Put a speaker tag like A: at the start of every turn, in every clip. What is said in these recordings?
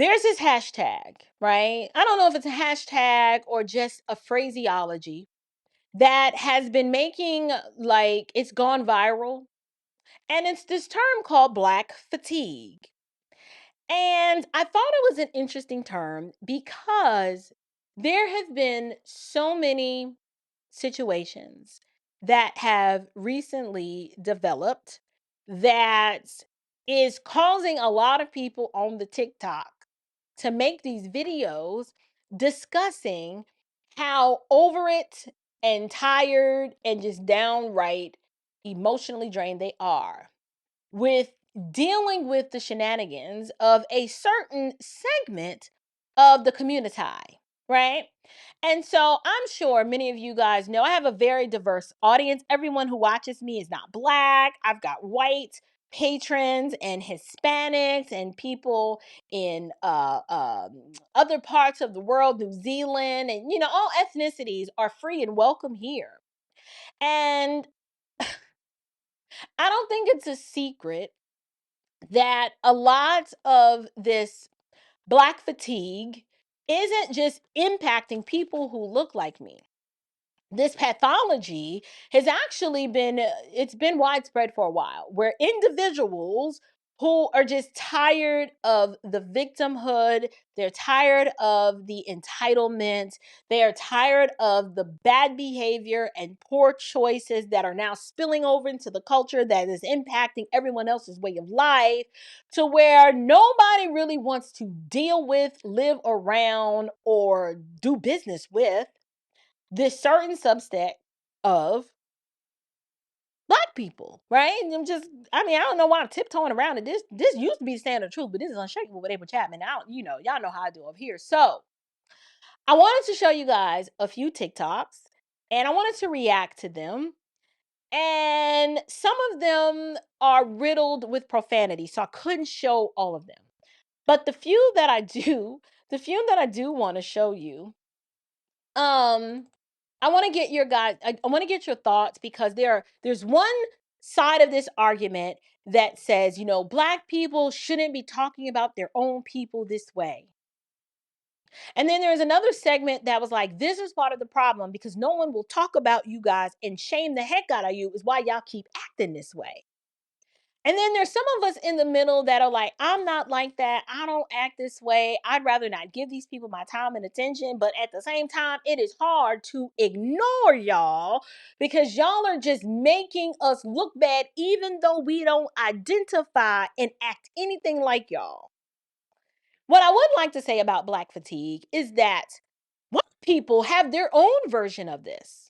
A: there's this hashtag, right? I don't know if it's a hashtag or just a phraseology that has been making, like, it's gone viral. And it's this term called Black fatigue. And I thought it was an interesting term because there have been so many situations that have recently developed that is causing a lot of people on the TikTok to make these videos discussing how over it and tired and just downright emotionally drained they are with dealing with the shenanigans of a certain segment of the community, right? And so I'm sure many of you guys know I have a very diverse audience. Everyone who watches me is not Black. I've got white patrons and Hispanics and people in other parts of the world, New Zealand, and all ethnicities are free and welcome here. And I don't think it's a secret that a lot of this Black fatigue isn't just impacting people who look like me. This pathology has actually been it's been widespread for a while, where individuals who are just tired of the victimhood, they're tired of the entitlement, they are tired of the bad behavior and poor choices that are now spilling over into the culture that is impacting everyone else's way of life, to where nobody really wants to deal with, live around, or do business with this certain subset of Black people, right? And I mean, I don't know why I'm tiptoeing around it. This used to be the standard of truth, but this is unshakable with April Chapman. Y'all know how I do over here. So I wanted to show you guys a few TikToks and I wanted to react to them. And some of them are riddled with profanity, so I couldn't show all of them. But the few that I do want to show you, um, I want to get your guys. I want to get your thoughts because there's one side of this argument that says, Black people shouldn't be talking about their own people this way. And then there's another segment that was like, this is part of the problem because no one will talk about you guys and shame the heck out of you is why y'all keep acting this way. And then there's some of us in the middle that are like, I'm not like that. I don't act this way. I'd rather not give these people my time and attention. But at the same time, it is hard to ignore y'all because y'all are just making us look bad, even though we don't identify and act anything like y'all. What I would like to say about Black fatigue is that white people have their own version of this.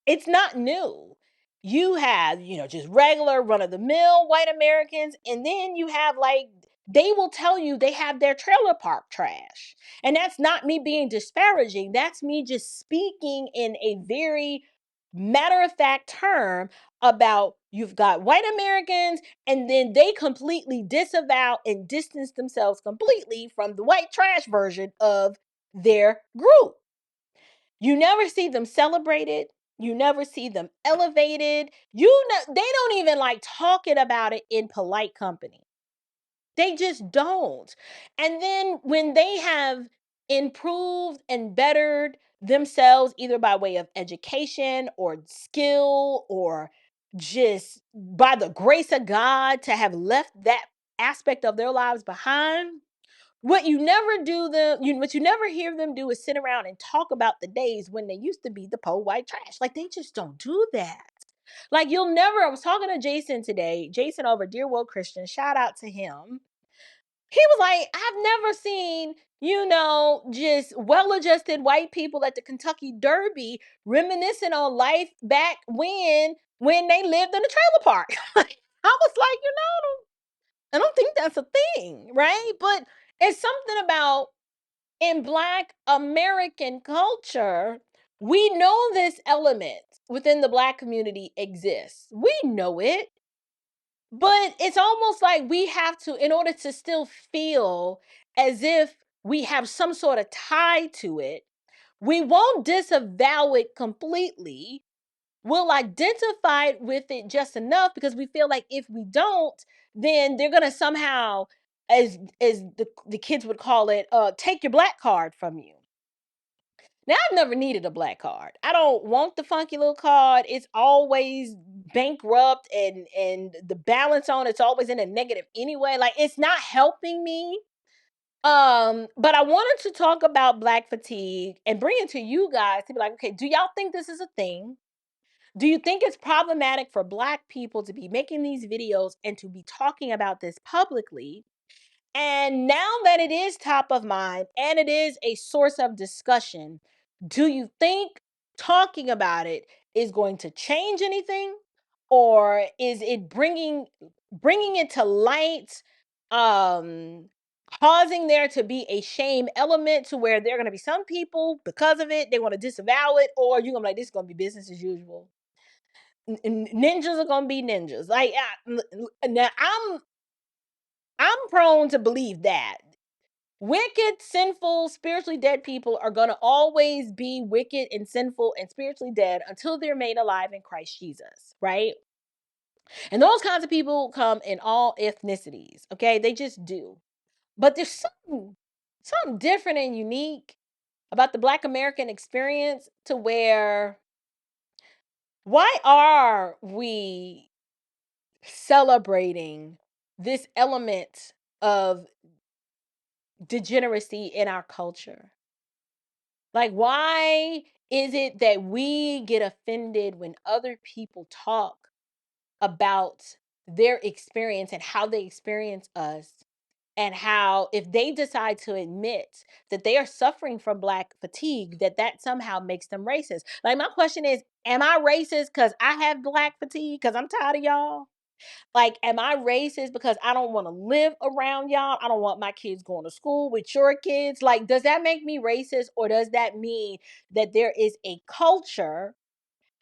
A: It's not new. You have, just regular run of the mill white Americans, and then you have like they will tell you they have their trailer park trash. And that's not me being disparaging. That's me just speaking in a very matter of fact term about you've got white Americans, and then they completely disavow and distance themselves completely from the white trash version of their group. You never see them celebrated. You never see them elevated. They don't even like talking about it in polite company. They just don't. And then when they have improved and bettered themselves, either by way of education or skill or just by the grace of God to have left that aspect of their lives behind, what you never hear them do is sit around and talk about the days when they used to be the po white trash. Like they just don't do that. Like I was talking to Jason today, Jason over Dear World Christian, shout out to him. He was like, I've never seen, just well-adjusted white people at the Kentucky Derby reminiscing on life back when they lived in a trailer park. I was like, I don't think that's a thing, right? But it's something about in Black American culture, we know this element within the Black community exists. We know it, but it's almost like we have to, in order to still feel as if we have some sort of tie to it, we won't disavow it completely. We'll identify with it just enough because we feel like if we don't, then they're going to somehow as the kids would call it, take your black card from you. Now, I've never needed a black card. I don't want the funky little card. It's always bankrupt, and the balance on it's always in a negative anyway. Like, it's not helping me. But I wanted to talk about black fatigue and bring it to you guys to be like, okay, do y'all think this is a thing? Do you think it's problematic for black people to be making these videos and to be talking about this publicly? And now that it is top of mind and it is a source of discussion, do you think talking about it is going to change anything, or is it bringing it to light, um causing there to be a shame element to where there are going to be some people because of it they want to disavow it, or you're going to be like, this is going to be business as usual? Ninjas are going to be ninjas. Like, now I'm prone to believe that wicked, sinful, spiritually dead people are going to always be wicked and sinful and spiritually dead until they're made alive in Christ Jesus, right? And those kinds of people come in all ethnicities, okay? They just do. But there's something different and unique about the Black American experience, to where, why are we celebrating this element of degeneracy in our culture? Like, why is it that we get offended when other people talk about their experience and how they experience us, and how, if they decide to admit that they are suffering from black fatigue, that somehow makes them racist? Like, my question is, am I racist because I have black fatigue because I'm tired of y'all? Like, am I racist because I don't want to live around y'all? I don't want my kids going to school with your kids. Like, does that make me racist, or does that mean that there is a culture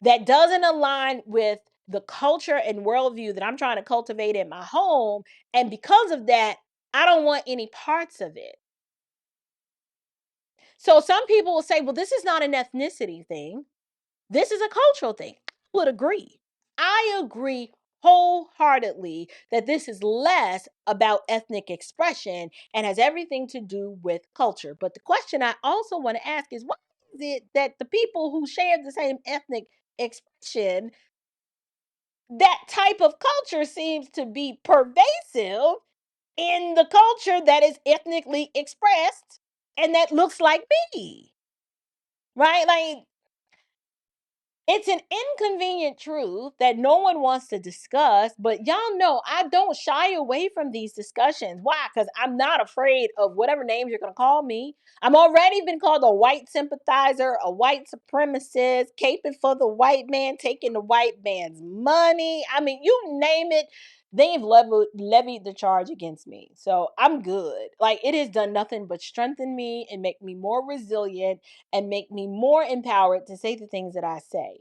A: that doesn't align with the culture and worldview that I'm trying to cultivate in my home? And because of that, I don't want any parts of it. So some people will say, well, this is not an ethnicity thing. This is a cultural thing. I would agree. I agree wholeheartedly that this is less about ethnic expression and has everything to do with culture. But the question I also want to ask is, why is it that the people who share the same ethnic expression, that type of culture seems to be pervasive in the culture that is ethnically expressed and that looks like me? Right? Like, it's an inconvenient truth that no one wants to discuss, but y'all know I don't shy away from these discussions. Why? Because I'm not afraid of whatever names you're going to call me. I'm already been called a white sympathizer, a white supremacist, caping for the white man, taking the white man's money. I mean, you name it, they've levied the charge against me. So I'm good. Like, it has done nothing but strengthen me and make me more resilient and make me more empowered to say the things that I say.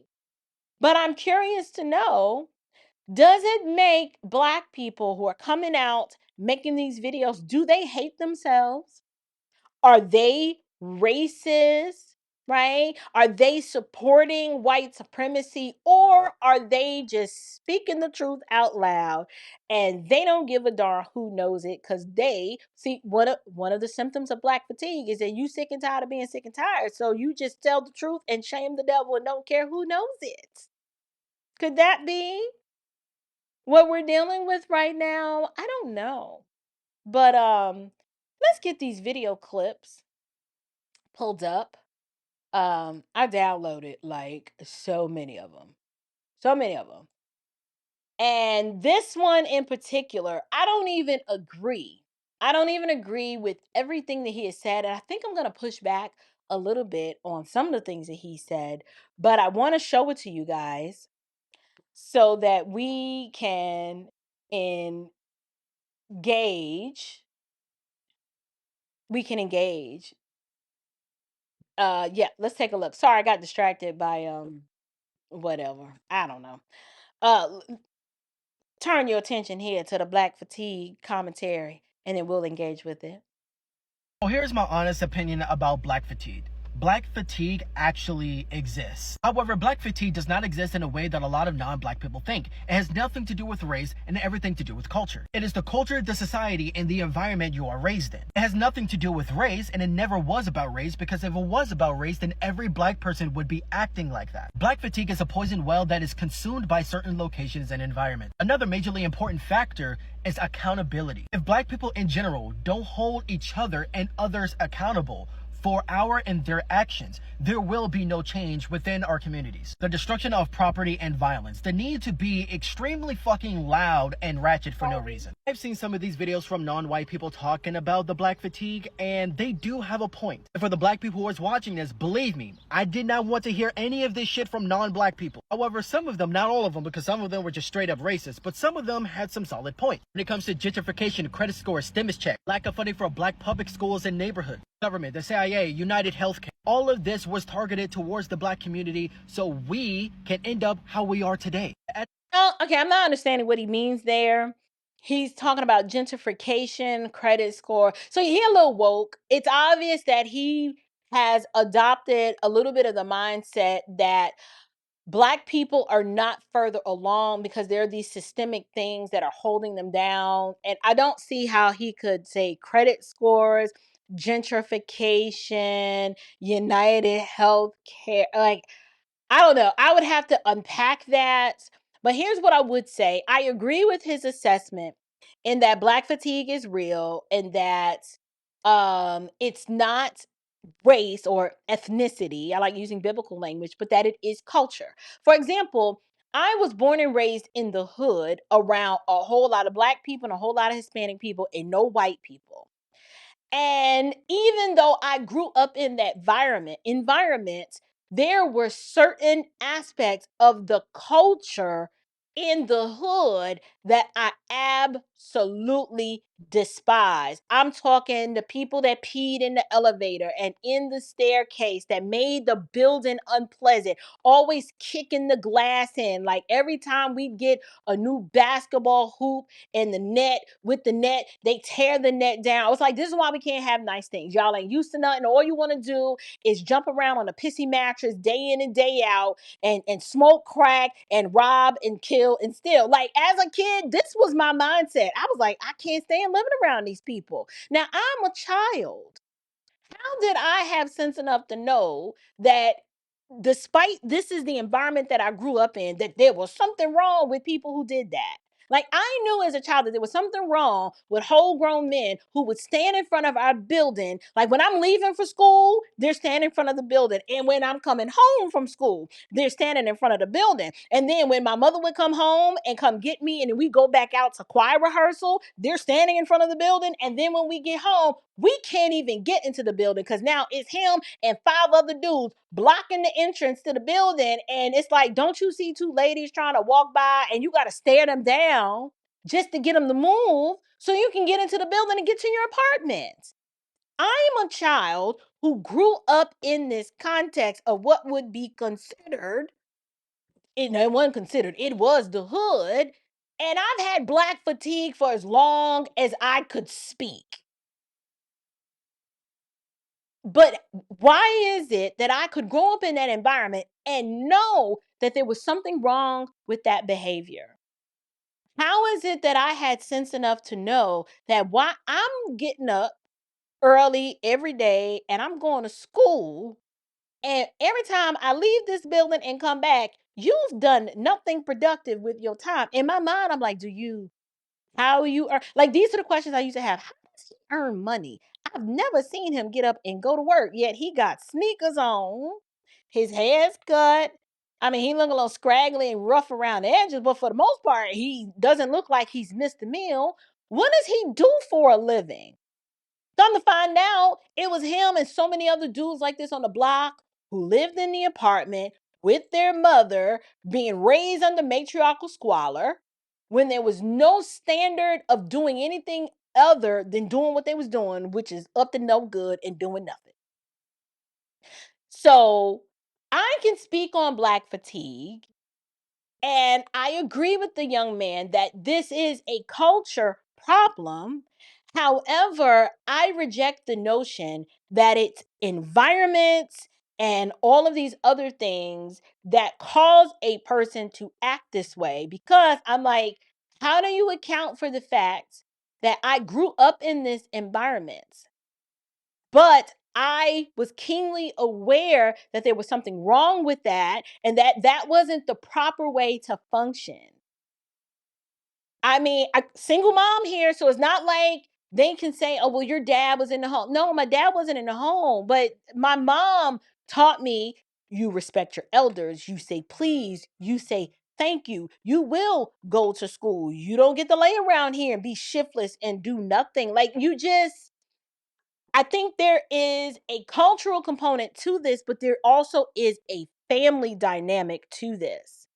A: But I'm curious to know, does it make black people who are coming out making these videos, do they hate themselves? Are they racist? Right? Are they supporting white supremacy, or are they just speaking the truth out loud and they don't give a darn who knows it? Because they see, one of the symptoms of black fatigue is that you sick and tired of being sick and tired. So you just tell the truth and shame the devil and don't care who knows it. Could that be what we're dealing with right now? I don't know. But let's get these video clips pulled up. I downloaded like so many of them. So many of them. And this one in particular, I don't even agree. I don't even agree with everything that he has said. And I think I'm going to push back a little bit on some of the things that he said. But I want to show it to you guys so that we can engage. We can engage. Yeah, let's take a look. Sorry, I got distracted by whatever. I don't know. Turn your attention here to the black fatigue commentary, and then we'll engage with it.
B: Well, here's my honest opinion about black fatigue. Black fatigue actually exists. However, black fatigue does not exist in a way that a lot of non-black people think. It has nothing to do with race and everything to do with culture. It is the culture, the society, and the environment you are raised in. It has nothing to do with race, and it never was about race, because if it was about race, then every black person would be acting like that. Black fatigue is a poison well that is consumed by certain locations and environments. Another majorly important factor is accountability. If black people in general don't hold each other and others accountable for our and their actions, there will be no change within our communities. The destruction of property and violence, the need to be extremely fucking loud and ratchet for no reason. I've seen some of these videos from non-white people talking about the black fatigue, and they do have a point. And for the black people who is watching this, believe me, I did not want to hear any of this shit from non-black people. However, some of them, not all of them, because some of them were just straight up racist, but some of them had some solid points. When it comes to gentrification, credit score, stimulus check, lack of funding for black public schools and neighborhoods, government, the CIA, United Healthcare, all of this was targeted towards the black community so we can end up how we are today.
A: Oh, okay, I'm not understanding what he means there. He's talking about gentrification, credit score. So he a little woke. It's obvious that he has adopted a little bit of the mindset that Black people are not further along because there are these systemic things that are holding them down. And I don't see how he could say credit scores, gentrification, United Healthcare. Like, I don't know. I would have to unpack that. But here's what I would say. I agree with his assessment in that Black fatigue is real and that it's not race or ethnicity. I like using biblical language, but that it is culture. For example, I was born and raised in the hood around a whole lot of Black people and a whole lot of Hispanic people and no white people. And even though I grew up in that environment, there were certain aspects of the culture in the hood that I absolutely despise. I'm talking the people that peed in the elevator and in the staircase that made the building unpleasant, always kicking the glass in. Like every time we get a new basketball hoop and the net with the net, they tear the net down. I was like, this is why we can't have nice things. Y'all ain't used to nothing. All you want to do is jump around on a pissy mattress day in and day out and smoke crack and rob and kill and steal. Like as a kid, this was my mindset. I was like, I can't stand living around these people. Now I'm a child. How did I have sense enough to know that despite this is the environment that I grew up in, that there was something wrong with people who did that? Like I knew as a child that there was something wrong with whole grown men who would stand in front of our building. Like when I'm leaving for school, they're standing in front of the building. And when I'm coming home from school, they're standing in front of the building. And then when my mother would come home and come get me and then we go back out to choir rehearsal, they're standing in front of the building. And then when we get home, we can't even get into the building because now it's him and five other dudes blocking the entrance to the building. And it's like, don't you see two ladies trying to walk by and you got to stare them down just to get them to move so you can get into the building and get to your apartment? I'm a child who grew up in this context of what would be considered, it wasn't considered, it was the hood. And I've had Black fatigue for as long as I could speak. But why is it that I could grow up in that environment and know that there was something wrong with that behavior? How is it that I had sense enough to know that why I'm getting up early every day and I'm going to school, and every time I leave this building and come back, you've done nothing productive with your time? In my mind, I'm like, how you earn? Like these are the questions I used to have. How does he earn money? I've never seen him get up and go to work. Yet he got sneakers on, his hair's cut. I mean, he look a little scraggly and rough around the edges, but for the most part, he doesn't look like he's missed a meal. What does he do for a living? Come to find out, it was him and so many other dudes like this on the block who lived in the apartment with their mother, being raised under matriarchal squalor, when there was no standard of doing anything other than doing what they was doing, which is up to no good and doing nothing. So I can speak on Black fatigue, and I agree with the young man that this is a culture problem. However, I reject the notion that it's environments and all of these other things that cause a person to act this way. Because I'm like, how do you account for the fact that I grew up in this environment, but I was keenly aware that there was something wrong with that and that that wasn't the proper way to function? I mean, I single mom here, so it's not like they can say, "Oh, well, your dad was in the home." No, my dad wasn't in the home, but my mom taught me, you respect your elders, you say please, you say thank you. You will go to school. You don't get to lay around here and be shiftless and do nothing. Like you just I think there is a cultural component to this, but there also is a family dynamic to this.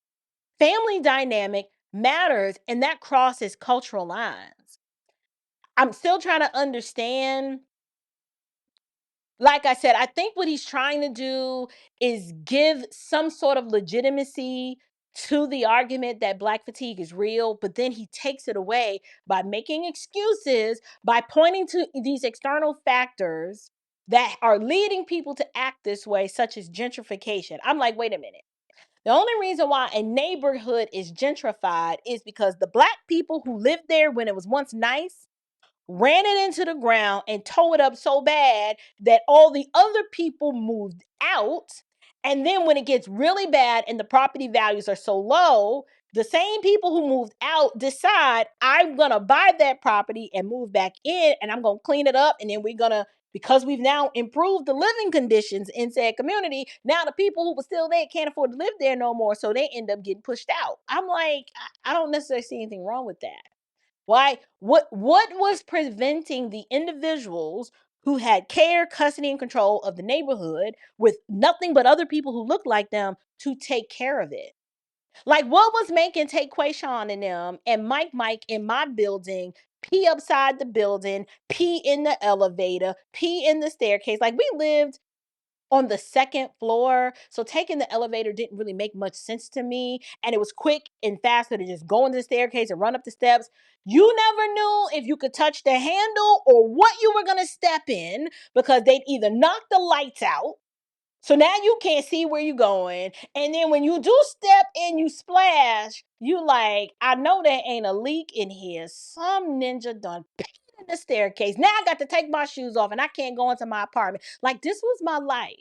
A: Family dynamic matters, and that crosses cultural lines. I'm still trying to understand. Like I said, I think what he's trying to do is give some sort of legitimacy to the argument that Black fatigue is real, but then he takes it away by making excuses, by pointing to these external factors that are leading people to act this way, such as gentrification. I'm like, wait a minute. The only reason why a neighborhood is gentrified is because the Black people who lived there when it was once nice ran it into the ground and tore it up so bad that all the other people moved out. And then when it gets really bad and the property values are so low, the same people who moved out decide, I'm going to buy that property and move back in, and I'm going to clean it up. And then we're going to, because we've now improved the living conditions in said community, now the people who were still there can't afford to live there no more. So they end up getting pushed out. I'm like, I don't necessarily see anything wrong with that. Why? What was preventing the individuals who had care, custody, and control of the neighborhood with nothing but other people who looked like them to take care of it? Like what was making Take Quayshawn and them and Mike in my building pee upside the building, pee in the elevator, pee in the staircase? Like we lived on the second floor. So taking the elevator didn't really make much sense to me. And it was quick and faster to just go into the staircase and run up the steps. You never knew if you could touch the handle or what you were going to step in because they'd either knock the lights out. So now you can't see where you're going. And then when you do step in, you splash. You like, I know there ain't a leak in here. Some ninja done in the staircase. Now I got to take my shoes off and I can't go into my apartment. Like this was my life.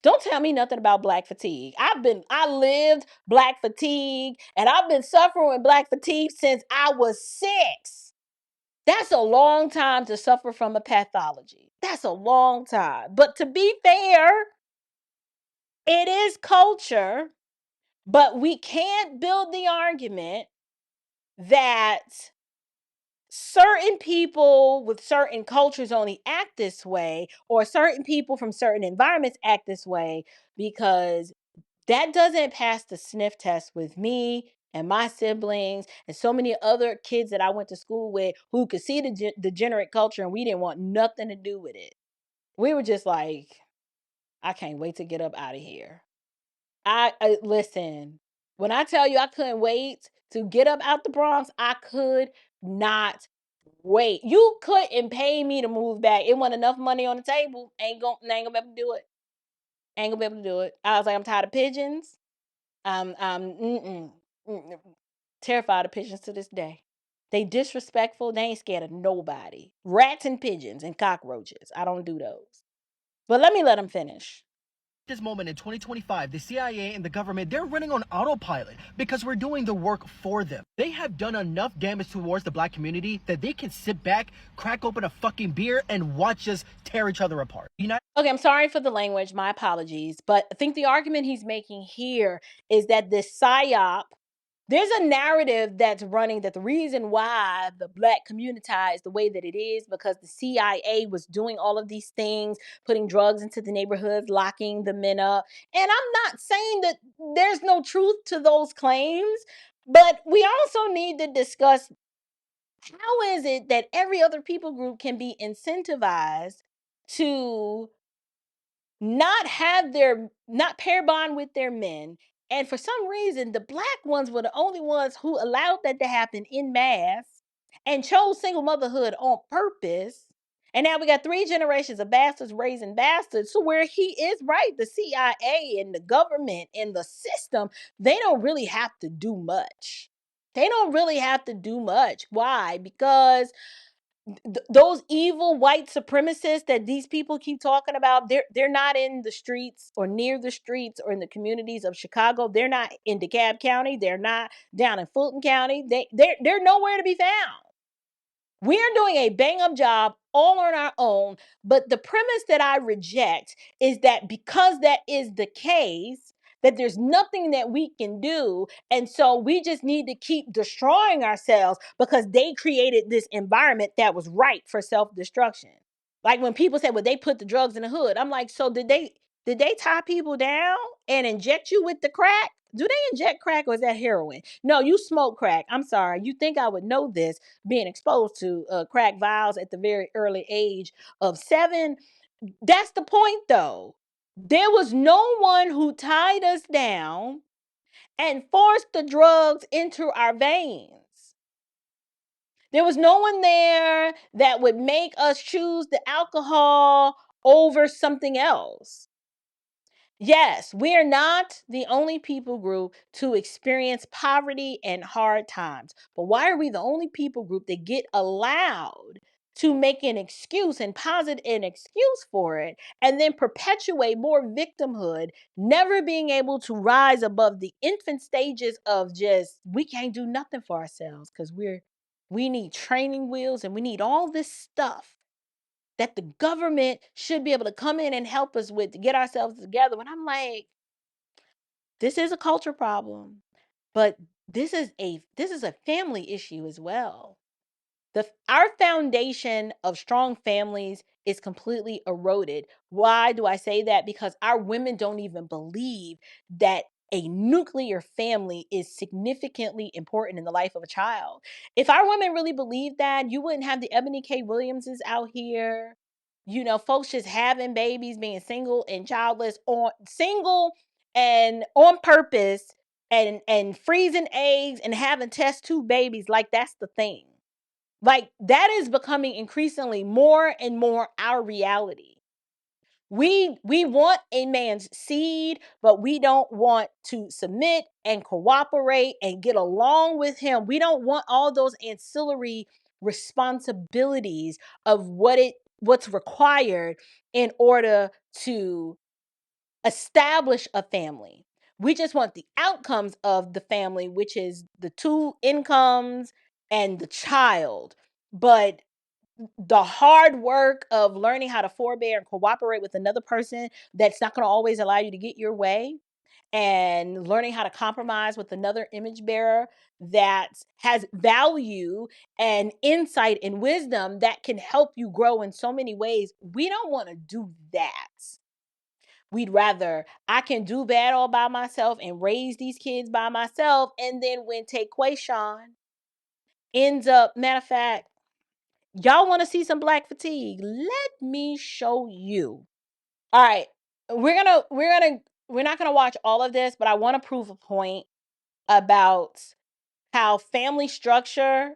A: Don't tell me nothing about Black fatigue. I lived Black fatigue and I've been suffering with Black fatigue since I was 6. That's a long time to suffer from a pathology. That's a long time. But to be fair, it is culture, but we can't build the argument that certain people with certain cultures only act this way or certain people from certain environments act this way, because that doesn't pass the sniff test with me and my siblings and so many other kids that I went to school with who could see the degenerate culture and we didn't want nothing to do with it. We were just like, I can't wait to get up out of here. I listen, when I tell you I couldn't wait to get up out the Bronx, I could not wait. You couldn't pay me to move back. It wasn't enough money on the table. Ain't gonna be able to do it. Ain't gonna be able to do it. I was like, I'm tired of pigeons. Mm-mm. Terrified of pigeons to this day. They disrespectful. They ain't scared of nobody. Rats and pigeons and cockroaches. I don't do those. But let them finish.
B: This moment in 2025, the CIA and the government, they're running on autopilot because we're doing the work for them. They have done enough damage towards the Black community that they can sit back, crack open a fucking beer, and watch us tear each other apart.
A: Okay, I'm sorry for the language. My apologies. But I think the argument he's making here is that this psyop, there's a narrative that's running that the reason why the Black community is the way that it is because the CIA was doing all of these things, putting drugs into the neighborhoods, locking the men up. And I'm not saying that there's no truth to those claims, but we also need to discuss how is it that every other people group can be incentivized to not pair bond with their men, and for some reason the Black ones were the only ones who allowed that to happen in mass and chose single motherhood on purpose, And now we got 3 generations of bastards raising bastards. So where he is right, the CIA and the government and the system, they don't really have to do much. They don't really have to do much. Why? Because those evil white supremacists that these people keep talking about, they're not in the streets or near the streets or in the communities of Chicago. They're not in DeKalb County. They're not down in Fulton County. They're nowhere to be found. We are doing a bang up job all on our own. But the premise that I reject is that because that is the case, that there's nothing that we can do. And so we just need to keep destroying ourselves because they created this environment that was ripe for self-destruction. Like when people say, well, they put the drugs in the hood. I'm like, so did they tie people down and inject you with the crack? Do they inject crack or is that heroin? No, you smoke crack. I'm sorry. You think I would know this being exposed to crack vials at the very early age of 7? That's the point, though. There was no one who tied us down and forced the drugs into our veins. There was no one there that would make us choose the alcohol over something else. Yes, we are not the only people group to experience poverty and hard times. But why are we the only people group that get allowed to make an excuse and posit an excuse for it and then perpetuate more victimhood, never being able to rise above the infant stages of just we can't do nothing for ourselves because we need training wheels and we need all this stuff that the government should be able to come in and help us with to get ourselves together. When I'm like, this is a culture problem, but this is a family issue as well. Our foundation of strong families is completely eroded. Why do I say that? Because our women don't even believe that a nuclear family is significantly important in the life of a child. If our women really believed that, you wouldn't have the Ebony K. Williamses out here. Folks just having babies, being single and childless, on single and on purpose, and freezing eggs and having test tube babies like that's the thing. Like that is becoming increasingly more and more our reality. We want a man's seed, but we don't want to submit and cooperate and get along with him. We don't want all those ancillary responsibilities of what's required in order to establish a family. We just want the outcomes of the family, which is the 2 incomes and the child. But the hard work of learning how to forbear and cooperate with another person that's not going to always allow you to get your way, and learning how to compromise with another image bearer that has value and insight and wisdom that can help you grow in so many ways. We don't want to do that. We'd rather I can do bad all by myself and raise these kids by myself. And then when Taquayshawn ends up, matter of fact, y'all want to see some black fatigue? Let me show you. All right. We're not gonna watch all of this, but I want to prove a point about how family structure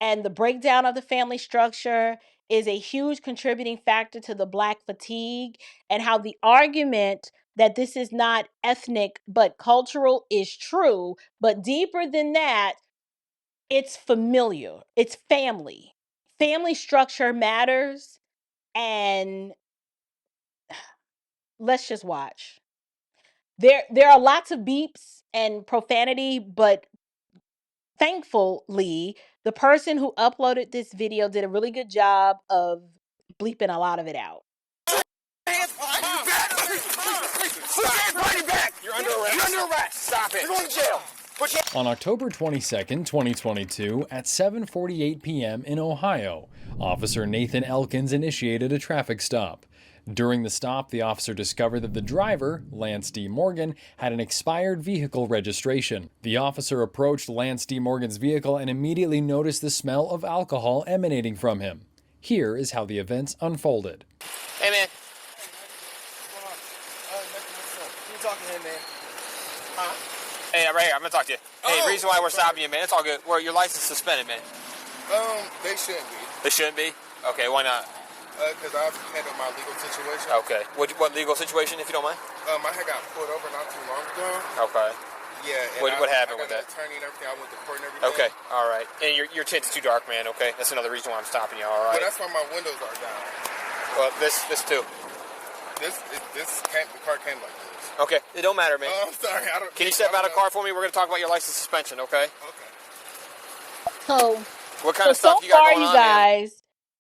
A: and the breakdown of the family structure is a huge contributing factor to the black fatigue, and how the argument that this is not ethnic but cultural is true. But deeper than that, it's familiar. It's family. Family structure matters. And let's just watch. There are lots of beeps and profanity, but thankfully, the person who uploaded this video did a really good job of bleeping a lot of it out.
C: You're under arrest. You're under arrest. Stop it. You're going to jail.
D: On October 22nd, 2022, at 7:48 p.m. in Ohio, Officer Nathan Elkins initiated a traffic stop. During the stop, the officer discovered that the driver, Lance D. Morgan, had an expired vehicle registration. The officer approached Lance D. Morgan's vehicle and immediately noticed the smell of alcohol emanating from him. Here is how the events unfolded.
C: Hey, man. You talking to him, man? Huh? Hey, right here. I'm going to talk to you. Hey, reason why we're stopping you, man. It's all good. Well, your license suspended, man.
E: They shouldn't be.
C: They shouldn't be? Okay, why not?
E: Because I have to handle my legal situation.
C: Okay. What legal situation, if you don't mind?
E: I had got pulled over not too long ago.
C: Okay.
E: Yeah. And
C: What happened with
E: I
C: that?
E: got an attorney and everything. I went to court and everything.
C: Okay. All right. And your tint's too dark, man. Okay. That's another reason why I'm stopping you. All right.
E: But that's why my windows are down.
C: Well, this too.
E: The car came like this.
C: Okay. It don't matter, man.
E: Oh, I'm sorry.
C: Can you step out of the car for me? We're gonna talk about your license suspension. Okay.
E: Okay.
A: So,
C: What kind of
A: so
C: stuff you got
A: far,
C: going
A: you
C: on, man?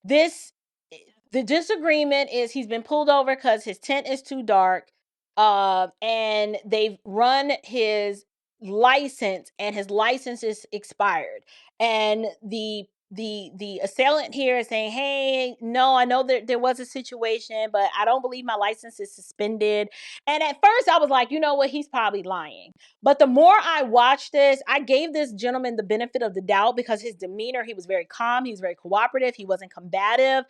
A: guys, the disagreement is he's been pulled over because his tint is too dark, and they've run his license, and his license is expired, and the assailant here is saying, hey, no, I know that there was a situation, but I don't believe my license is suspended. And at first I was like, you know what, he's probably lying. But the more I watched this, I gave this gentleman the benefit of the doubt because his demeanor, he was very calm, he was very cooperative, he wasn't combative.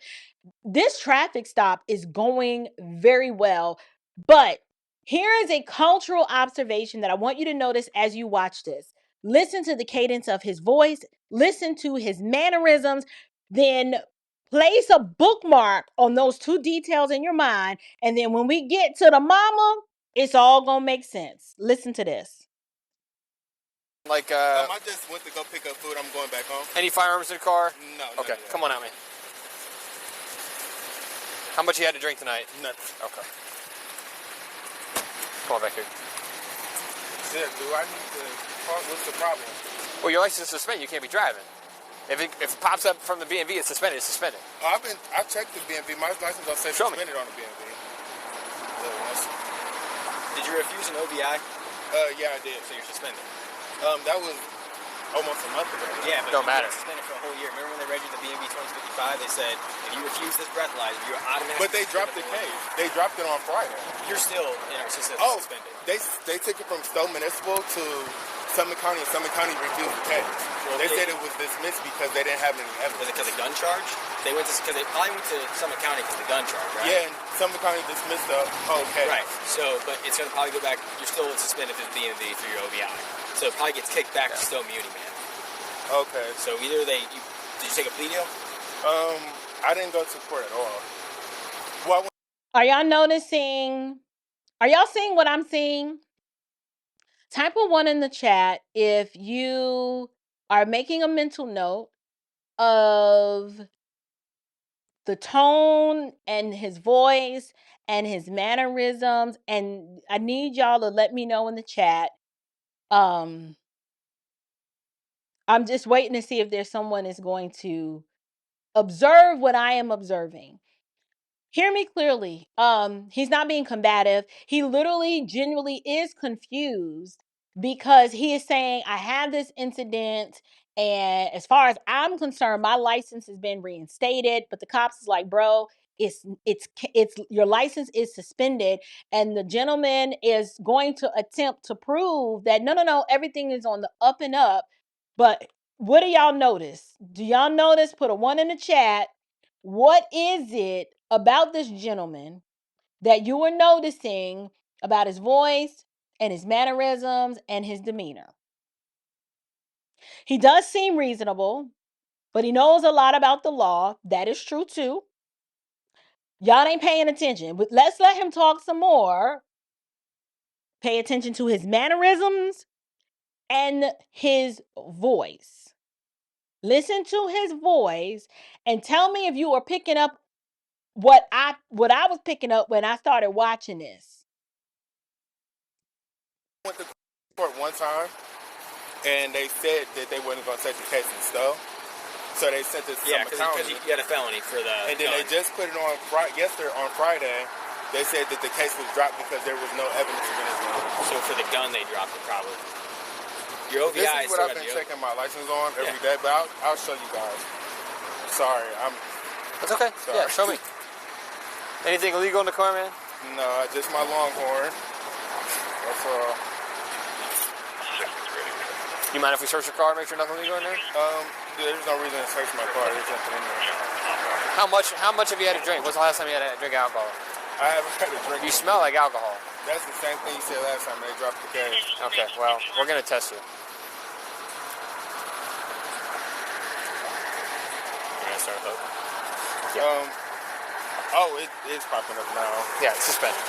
A: This traffic stop is going very well. But here is a cultural observation that I want you to notice as you watch this. Listen to the cadence of his voice, listen to his mannerisms, then place a bookmark on those two details in your mind. And then when we get to the mama, it's all going to make sense. Listen to this.
C: Like,
E: I just went to go pick up food. I'm going back home.
C: any firearms in the car?
E: No.
C: Okay. Come on out, man. How much you had to drink tonight?
E: Nothing.
C: Okay. Come on back here.
E: Shit, do I need to talk? What's the problem?
C: Well, your license is suspended. You can't be driving. If it pops up from the BMV, it's suspended. It's suspended.
E: I checked the BMV. My license don't say
C: Show me.
E: suspended on the BMV.
F: Did you refuse an OBI?
E: Yeah, I did.
F: So you're suspended.
E: That was almost a month ago.
F: Yeah, but
C: Don't
F: you
C: matter.
F: were suspended for a whole year. Remember when they read you the BMV 2055? They said if you refuse this breathalyzer, you're automatically.
E: But they dropped the case. They dropped it on Friday.
F: You're still in our system suspended.
E: They took it from Stowe Municipal to Summit County, and Summit County refused the case.
F: Well,
E: they said it was dismissed because they didn't have any
F: Was
E: evidence.
F: it because of gun charge? They probably went to Summit County because of the gun charge, right?
E: Yeah, and Summit County dismissed the whole case.
F: Right. So, but it's going to probably go back. You're still suspended through the BMV through your OBI. So it probably gets kicked back to Stowe Muni, man.
E: Okay.
F: So either did you take a plea deal?
E: I didn't go to court at all. Well,
A: Are y'all noticing? Are y'all seeing what I'm seeing? Type a 1 in the chat if you are making a mental note of the tone and his voice and his mannerisms. And I need y'all to let me know in the chat. I'm just waiting to see if there's someone is going to observe what I am observing. Hear me clearly. He's not being combative. He literally genuinely is confused because he is saying, I have this incident, and as far as I'm concerned, my license has been reinstated. But the cops is like, bro, it's your license is suspended, and the gentleman is going to attempt to prove that no, everything is on the up and up. But what do y'all notice? Do y'all notice? Put a 1 in the chat. What is it about this gentleman that you were noticing about his voice and his mannerisms and his demeanor? He does seem reasonable, but he knows a lot about the law. That is true too. Y'all ain't paying attention, but let's let him talk some more. Pay attention to his mannerisms and his voice. Listen to his voice and tell me if you are picking up what I was picking up when I started watching this.
E: I went to court one time, and they said that they weren't going to take the case in Stowe. So they sent this to
F: Yeah,
E: Summit
F: because
E: County.
F: you had a felony for the.
E: And then they just put it on on Friday. They said that the case was dropped because there was no evidence of anything.
F: So for the gun, they dropped it probably. Your OVI
E: This is what
F: still
E: I've
F: got
E: been
F: the
E: checking my license on every day, but I'll show you guys. Sorry,
C: That's okay.
E: Sorry.
C: Yeah, show me. Anything illegal in the car, man?
E: no, just my Longhorn. That's all.
C: You mind if we search your car, make sure nothing illegal in there?
E: There's no reason to search my car. There's nothing in there.
C: How much have you had to drink? When's the last time you had to drink alcohol?
E: I haven't had a drink.
C: You smell like alcohol.
E: That's the same thing you said last time. They dropped the case.
C: Okay, well, we're gonna test you.
F: You're gonna start with
E: Um, Oh, it is popping up now.
C: Yeah, it's suspended.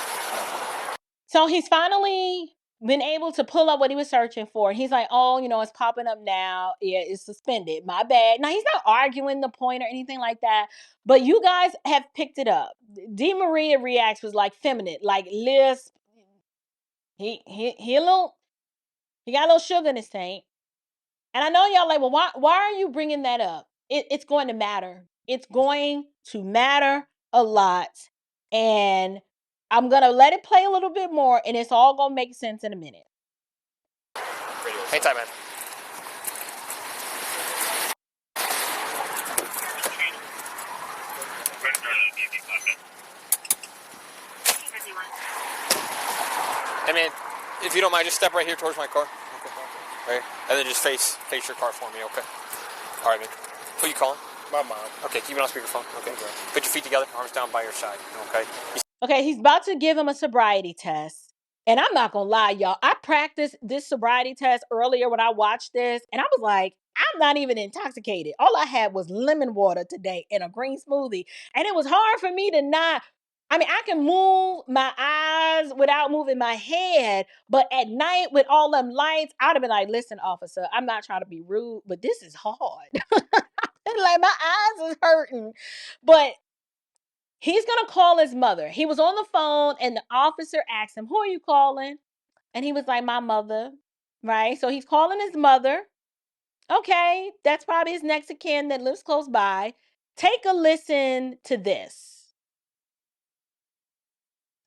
A: So he's finally been able to pull up what he was searching for. He's like, oh, it's popping up now. Yeah, it's suspended. My bad. Now, he's not arguing the point or anything like that, but you guys have picked it up. D. Maria reacts was like feminine, like lisp. He a little, he got a little sugar in his tank. And I know y'all like, well, why are you bringing that up? It's going to matter. It's going to matter a lot. And I'm going to let it play a little bit more, and it's all going to make sense in a minute.
C: Hang tight, man. Hey, man, if you don't mind, just step right here towards my car. Okay. Right? And then just face your car for me, okay? All right, man. Who you calling?
E: My mom.
C: Okay, keep it on speakerphone. Okay. Put your feet together, arms down by your side, okay?
A: Okay, he's about to give him a sobriety test. And I'm not gonna lie, y'all. I practiced this sobriety test earlier when I watched this, and I was like, I'm not even intoxicated. All I had was lemon water today and a green smoothie. And it was hard for me to not. I mean, I can move my eyes without moving my head, but at night with all them lights, I'd have been like, listen, officer, I'm not trying to be rude, but this is hard. Like, my eyes is hurting. But he's going to call his mother. He was on the phone and the officer asked him, who are you calling? And he was like, my mother, right? So he's calling his mother. Okay, that's probably his next of kin that lives close by. Take a listen to this.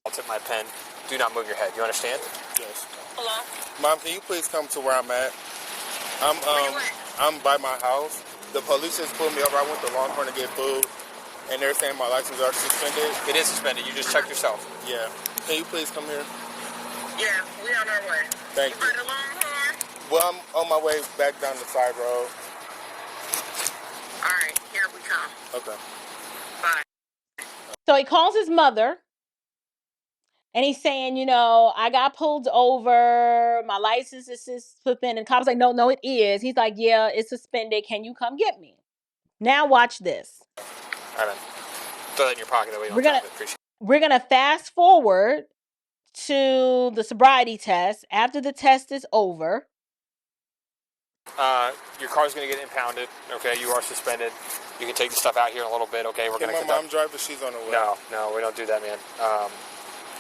C: I'll tip my pen. Do not move your head. You understand?
E: Yes.
G: Hello?
E: Mom, can you please come to where I'm at? I'm by my house. The police just pulled me over. I went to Longhorn to get food, and they're saying my license are suspended.
C: It is suspended. You just checked yourself.
E: Yeah. Can you please come here?
G: Yeah, we on our way.
E: Thank you.
G: By the Longhorn?
E: Well, I'm on my way back down the side road.
G: All right, here we come.
E: Okay.
G: Bye.
A: So he calls his mother. And he's saying, I got pulled over. My license is suspended. And the cop's like, no, it is. He's like, yeah, it's suspended. Can you come get me? Now watch this.
C: All right, man. Throw that in your pocket. That way you don't drop it. Appreciate it.
A: We're going to fast forward to the sobriety test. After the test is over.
C: Your car's going to get impounded. Okay, you are suspended. You can take the stuff out here in a little bit. Okay, we're going to.
E: My mom driver, she's on her way.
C: No, we don't do that, man.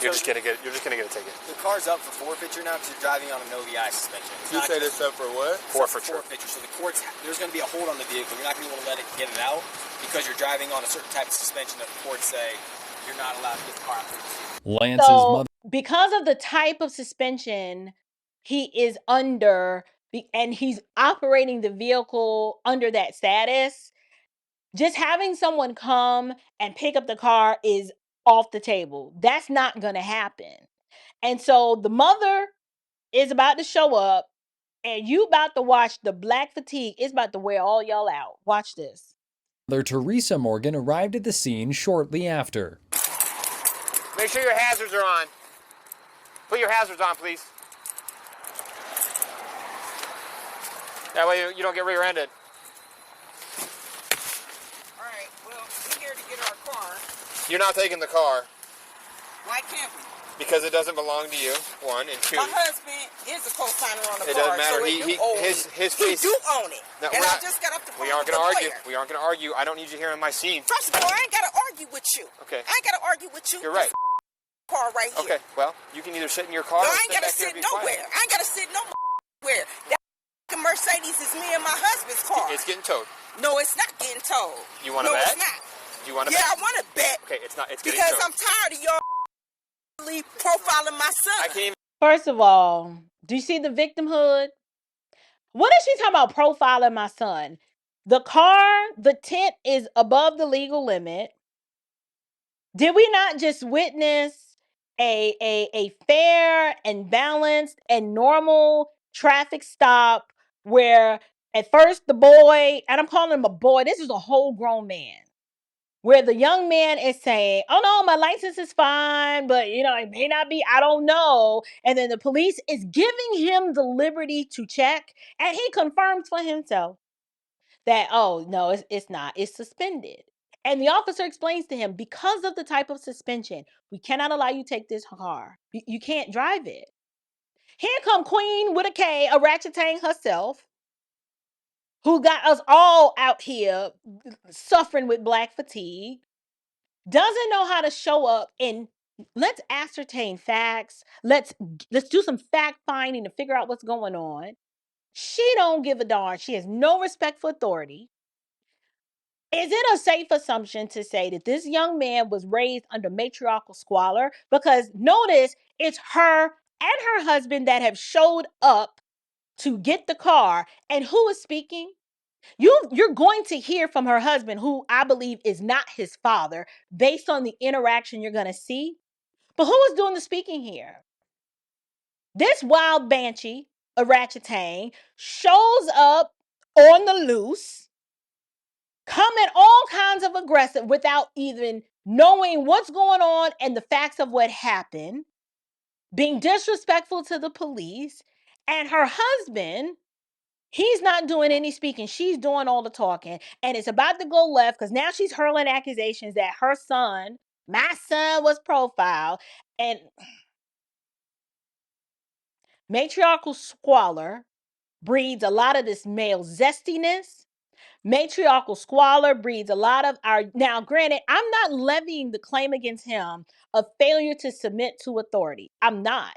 C: You're just gonna get a ticket.
F: The car's up for forfeiture now because you're driving on a no VI suspension.
E: You said it's up for what?
C: Forfeiture.
F: So the court's, there's going to be a hold on the vehicle. You're not going to be able to let it get it out because you're driving on a certain type of suspension that the courts say you're not allowed to get the car out.
D: Lance's
A: So,
D: mother.
A: because of the type of suspension he is under, and he's operating the vehicle under that status, just having someone come and pick up the car is off the table. That's not going to happen. And so the mother is about to show up, and you about to watch the black fatigue. It's about to wear all y'all out. Watch this.
D: Mother Teresa Morgan arrived at the scene shortly after.
C: Make sure your hazards are on. Put your hazards on, please. That way you don't get rear-ended.
G: All right, well, we're here to get our car.
C: You're not taking the car
G: Why can't we?
C: because it doesn't belong to you. One and two.
G: My husband is a co-signer on the
C: It
G: car.
C: doesn't matter.
G: So
C: His
G: he
C: face.
G: do own it.
C: No,
G: and
C: we're
G: I
C: not-
G: just got off the phone
C: We aren't
G: with
C: going to
G: the
C: argue.
G: lawyer.
C: We aren't going to argue. I don't need you here in my scene.
G: First of all, I ain't got to argue with you.
C: Okay.
G: I ain't got to argue with you.
C: You're right.
G: This car right here.
C: Okay. Well, you can either sit in your car.
G: No,
C: or
G: I ain't
C: stay
G: got to
C: back here
G: sit
C: and be
G: nowhere.
C: quiet.
G: I ain't got to sit nowhere. That Mercedes is me and my husband's car.
C: It's getting towed.
G: No, it's not getting towed.
C: You want to
G: no,
C: bet?
G: it's not.
C: Do you want to
G: Yeah,
C: bet?
G: I want to bet.
C: Okay, it's not. It's getting
G: Because
C: towed.
G: I'm tired of y'all profiling my son.
C: I can't even.
A: First of all, do you see the victimhood? What is she talking about profiling my son? The car, the tint is above the legal limit. Did we not just witness a fair and balanced and normal traffic stop where at first the boy, and I'm calling him a boy, this is a whole grown man, where the young man is saying, oh no, my license is fine, but it may not be, I don't know. And then the police is giving him the liberty to check, and he confirms for himself that, oh no, it's not, it's suspended. And the officer explains to him, because of the type of suspension, we cannot allow you to take this car. You can't drive it. Here come Queen with a K, a ratchet tang herself, who got us all out here suffering with black fatigue, doesn't know how to show up and let's ascertain facts. Let's do some fact finding to figure out what's going on. She don't give a darn. She has no respect for authority. Is it a safe assumption to say that this young man was raised under matriarchal squalor? Because notice it's her and her husband that have showed up to get the car. And who is speaking? You're going to hear from her husband, who I believe is not his father, based on the interaction you're going to see. But who is doing the speaking here? This wild banshee, a ratchetang, shows up on the loose, coming all kinds of aggressive without even knowing what's going on and the facts of what happened, being disrespectful to the police, and her husband, he's not doing any speaking. She's doing all the talking. And it's about to go left because now she's hurling accusations that her son, my son, was profiled. And matriarchal squalor breeds a lot of this male zestiness. Matriarchal squalor breeds a lot of our. Now, granted, I'm not levying the claim against him of failure to submit to authority. I'm not.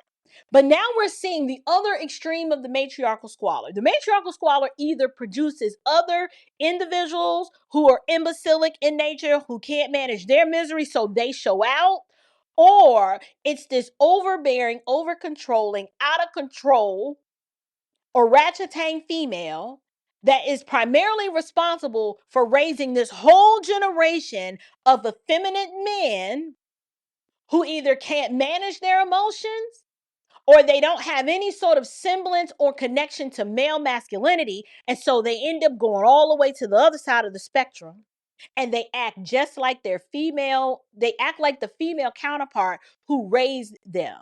A: But now we're seeing the other extreme of the matriarchal squalor. The matriarchal squalor either produces other individuals who are imbecilic in nature, who can't manage their misery, so they show out, or it's this overbearing, over controlling, out of control orangutan female that is primarily responsible for raising this whole generation of effeminate men who either can't manage their emotions or they don't have any sort of semblance or connection to male masculinity. And so they end up going all the way to the other side of the spectrum. And they act just like their female, they act like the female counterpart who raised them.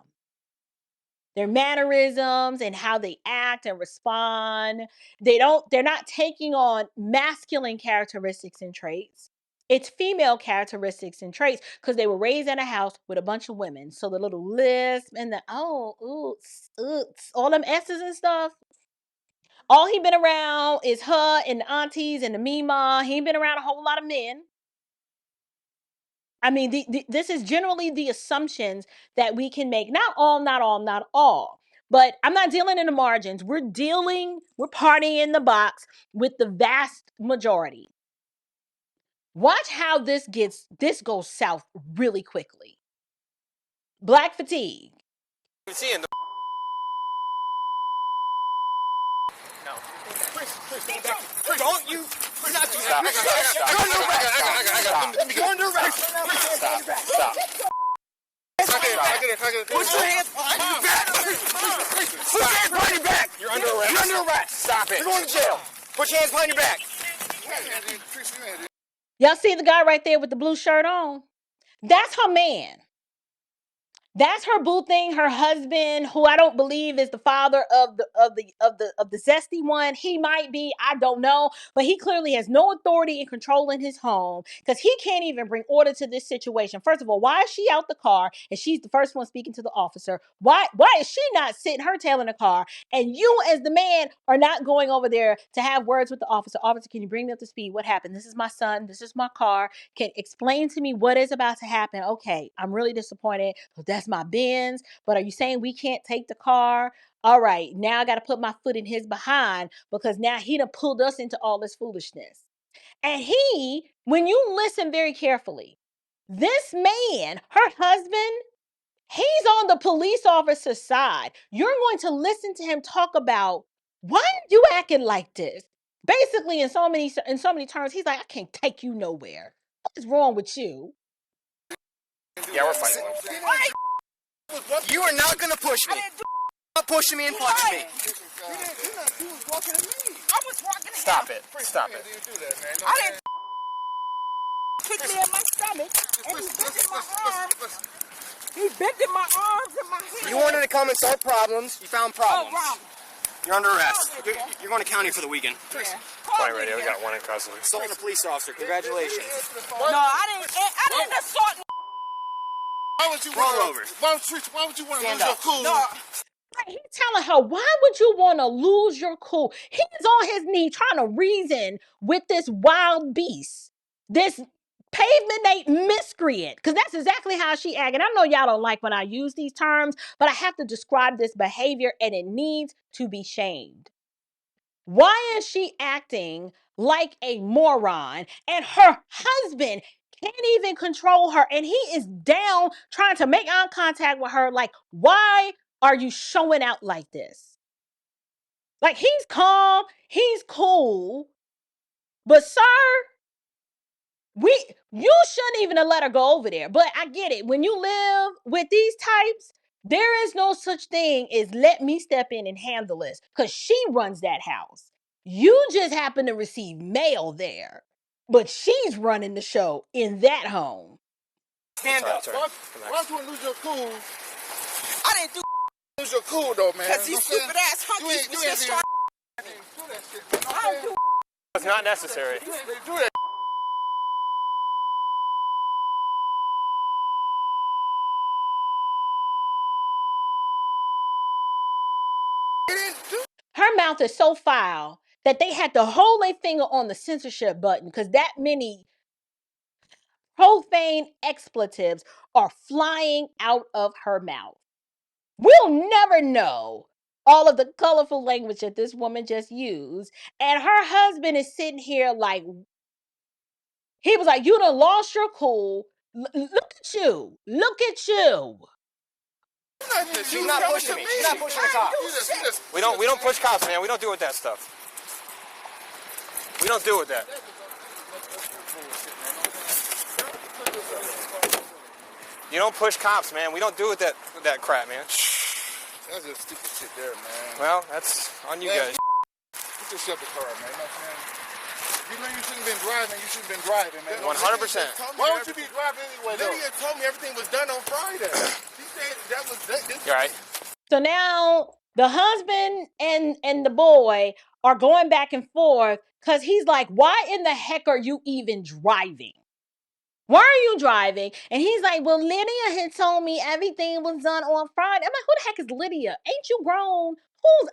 A: Their mannerisms and how they act and respond. They're not taking on masculine characteristics and traits. It's female characteristics and traits because they were raised in a house with a bunch of women. So the little lisp and the all them S's and stuff. All he been around is her and the aunties and the mima. He ain't been around a whole lot of men. I mean, this is generally the assumptions that we can make. Not all. But I'm not dealing in the margins. We're partying in the box with the vast majority. Watch how this goes south really quickly. Black fatigue.
C: Seeing the
F: No. Don't you? You're not doing
C: Stop.
F: that. You're under arrest.
C: Stop.
F: Put your hands behind your back. Put your hands behind your back.
C: You're under arrest.
F: You're under arrest.
C: Stop it.
F: You're going to jail. Put your hands behind your back.
A: Y'all see the guy right there with the blue shirt on? That's her man. That's her boo thing, her husband, who I don't believe is the father of the zesty one. He might be, I don't know, but he clearly has no authority and control in his home because he can't even bring order to this situation. First of all, why is she out the car and she's the first one speaking to the officer? Why is she not sitting her tail in the car and you as the man are not going over there to have words with the officer? Officer, can you bring me up to speed? What happened? This is my son. This is my car. Can explain to me what is about to happen. Okay, I'm really disappointed. That's my Benz, but are you saying we can't take the car? All right, now I got to put my foot in his behind because now he done pulled us into all this foolishness. And when you listen very carefully, this man, her husband, he's on the police officer's side. You're going to listen to him talk about, why are you acting like this? Basically, in so many terms, he's like, I can't take you nowhere. What is wrong with you?
C: Yeah, we're fighting.
F: You are not going to push me. Not pushing me and punching me.
G: I was walking in.
C: Stop it. Stop it.
G: I didn't kick me in my stomach and he bent in my arms. He bent in my arms and my head.
F: You wanted to come and solve problems. You found problems.
G: Oh, wrong.
F: You're under arrest. You're going to county for the weekend.
G: Yeah.
C: 20 radio. We got one in custody.
F: Assaulting a police officer. Congratulations.
G: No, I didn't assault.
E: Why would you
F: Roll over.
E: Why would you want to lose your cool?
G: No.
A: He's telling her, why would you want to lose your cool? He's on his knee trying to reason with this wild beast, this pavement miscreant, because that's exactly how she acts. And I know y'all don't like when I use these terms, but I have to describe this behavior and it needs to be shamed. Why is she acting like a moron and her husband can't even control her and he is down trying to make eye contact with her? Like, why are you showing out like this? Like, he's calm, he's cool, but sir, you shouldn't even have let her go over there. But I get it. When you live with these types, there is no such thing as let me step in and handle this because she runs that house. You just happen to receive mail there, but she's running the show in that home.
F: Stand up.
E: Why don't you want to lose your cool?
G: I didn't do
E: Lose your cool though, man.
G: because these stupid ass hunkies was just trying. I don't do.
C: It's not necessary.
E: Do that.
A: Her mouth is so foul that they had to hold their finger on the censorship button because that many profane expletives are flying out of her mouth. We'll never know all of the colorful language that this woman just used. And her husband is sitting here like, he was like, you done lost your cool. Look at you. Look at you.
F: She's not pushing me. She's not pushing the cops.
C: We don't push cops, man. We don't deal with that stuff. We don't deal with that. You don't push cops, man. We don't do with that crap, man.
E: That's just stupid shit there, man.
C: Well, that's on you guys.
E: You just shut the car, man. You know what I'm saying? You know you shouldn't have been driving. You should have been driving, man.
C: 100%.
E: Why would you be driving anyway, though? Lydia told me everything was done on Friday. She said that was this.
C: You're right.
A: So now the husband and the boy are going back and forth because he's like, why in the heck are you even driving? Why are you driving? And he's like, well, Lydia had told me everything was done on Friday. I'm like, who the heck is Lydia? Ain't you grown?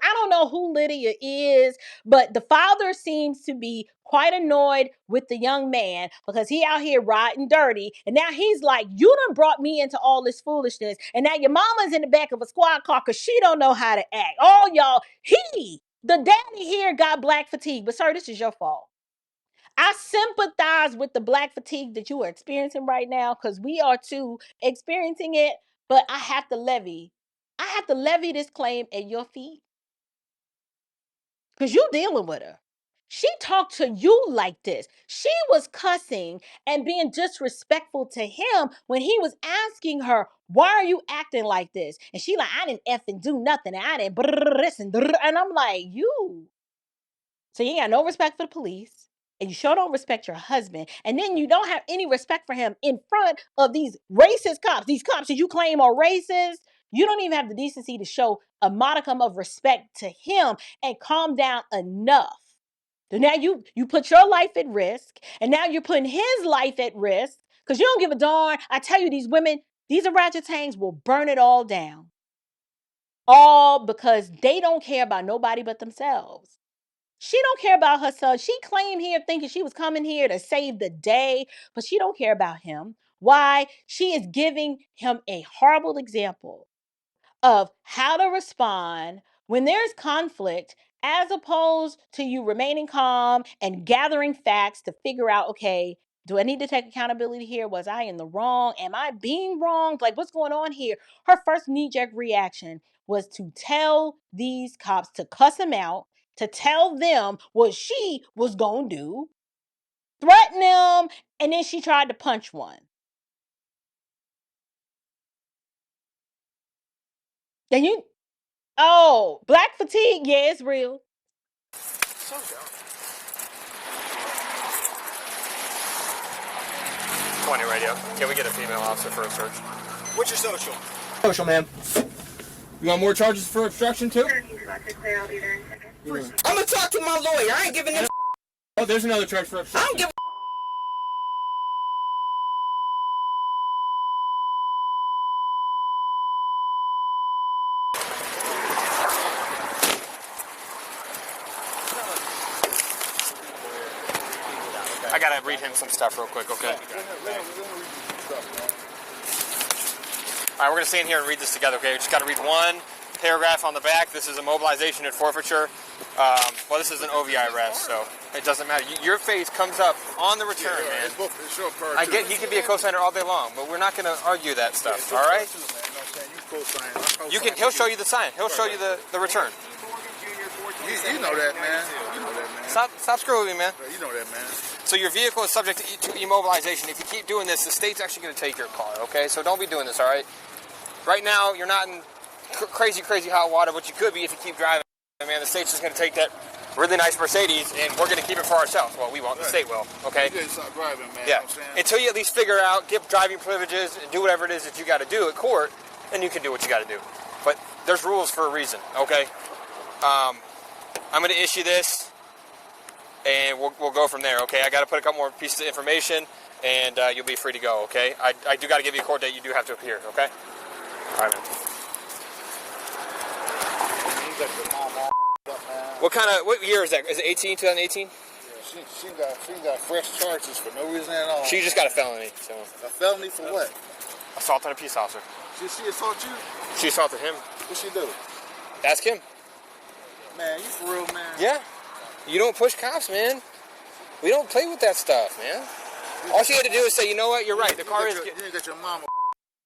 A: I don't know who Lydia is, but the father seems to be quite annoyed with the young man because he out here riding dirty. And now he's like, you done brought me into all this foolishness. And now your mama's in the back of a squad car because she don't know how to act. All y'all, the daddy here got black fatigue. But sir, this is your fault. I sympathize with the black fatigue that you are experiencing right now because we are too experiencing it. But I have to levy this claim at your feet because you're dealing with her. She talked to you like this. She was cussing and being disrespectful to him when he was asking her, why are you acting like this? And she like, I didn't effing do nothing. And I didn't and I'm like, you. So you ain't got no respect for the police. And you sure don't respect your husband. And then you don't have any respect for him in front of these racist cops. These cops that you claim are racist. You don't even have the decency to show a modicum of respect to him and calm down enough. So now you put your life at risk. And now you're putting his life at risk. Because you don't give a darn. I tell you, these women, these orangutans will burn it all down. All because they don't care about nobody but themselves. She don't care about her son. She claimed here thinking she was coming here to save the day, but she don't care about him. Why? She is giving him a horrible example of how to respond when there's conflict, as opposed to you remaining calm and gathering facts to figure out, okay, do I need to take accountability here? Was I in the wrong? Am I being wronged? Like, what's going on here? Her first knee-jerk reaction was to tell these cops to cuss him out, to tell them what she was going to do, threaten them, and then she tried to punch one. And black fatigue, yeah, it's real.
C: So dumb. 20 radio. Can we get a female officer for a search?
F: What's your social?
H: Social, ma'am. You want more charges for obstruction too?
I: I'm
H: I'm gonna talk to my lawyer. I ain't giving him Oh, there's another charge for obstruction.
G: I don't give
C: I gotta read him some stuff real quick, okay? Alright, we're gonna stay in here and read this together, okay? We just gotta read one paragraph on the back. This is a mobilization and forfeiture. Well, this is an OVI arrest, so it doesn't matter. Your face comes up on the return, man. I get he could be a co-signer all day long, but we're not gonna argue that stuff, all right? He'll show you the sign. He'll show you the return.
E: You know that, man. You know that, man.
C: Stop screwing with me, man.
E: You know that, man.
C: So your vehicle is subject to immobilization. If you keep doing this, the state's actually going to take your car, okay? So don't be doing this, all right? Right now, you're not in crazy hot water, but you could be if you keep driving. Man, the state's just going to take that really nice Mercedes, and we're going to keep it for ourselves. Well, we won't. The state will, okay?
E: You gotta stop driving, man.
C: Yeah.
E: You know what I'm saying?
C: Until you at least figure out, get driving privileges, and do whatever it is that you got to do at court, then you can do what you got to do. But there's rules for a reason, okay? I'm going to issue this, and we'll go from there, okay? I got to put a couple more pieces of information, and you'll be free to go, okay? I do got to give you a court date. You do have to appear, okay? All right, man. What year is that? Is it 2018?
E: Yeah, she got fresh charges for no reason at all.
C: She just got a felony, so.
E: A felony for what?
C: Assault on a peace officer.
E: Did she assault you?
C: She assaulted him.
E: What she do?
C: Ask him.
E: Man, you for real, man?
C: Yeah. You don't push cops, man. We don't play with that stuff, man. All she had to do is say, you know what, you're right. The car is getting...
E: You didn't get your mama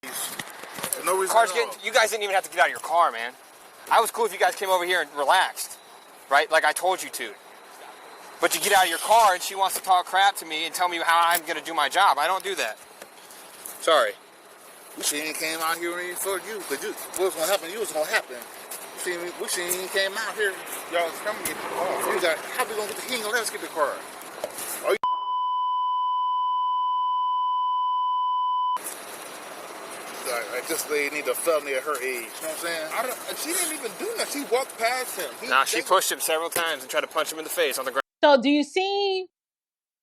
E: for no reason
C: Car's
E: at all.
C: getting... You guys didn't even have to get out of your car, man. I was cool if you guys came over here and relaxed, right? Like I told you to. But you get out of your car and she wants to talk crap to me and tell me how I'm going to do my job. I don't do that. Sorry.
E: We shouldn't even came out here and for you. Because what was going to happen to you was going to happen. We shouldn't even came out here. Y'all was coming to get the car. He's like, how we going to get the king? Let's get the car. Are you... Like this lady need a felony at her age. You know what I'm saying? She didn't even do nothing. She walked past him.
C: She pushed him several times and tried to punch him in the face on the ground.
A: So do you see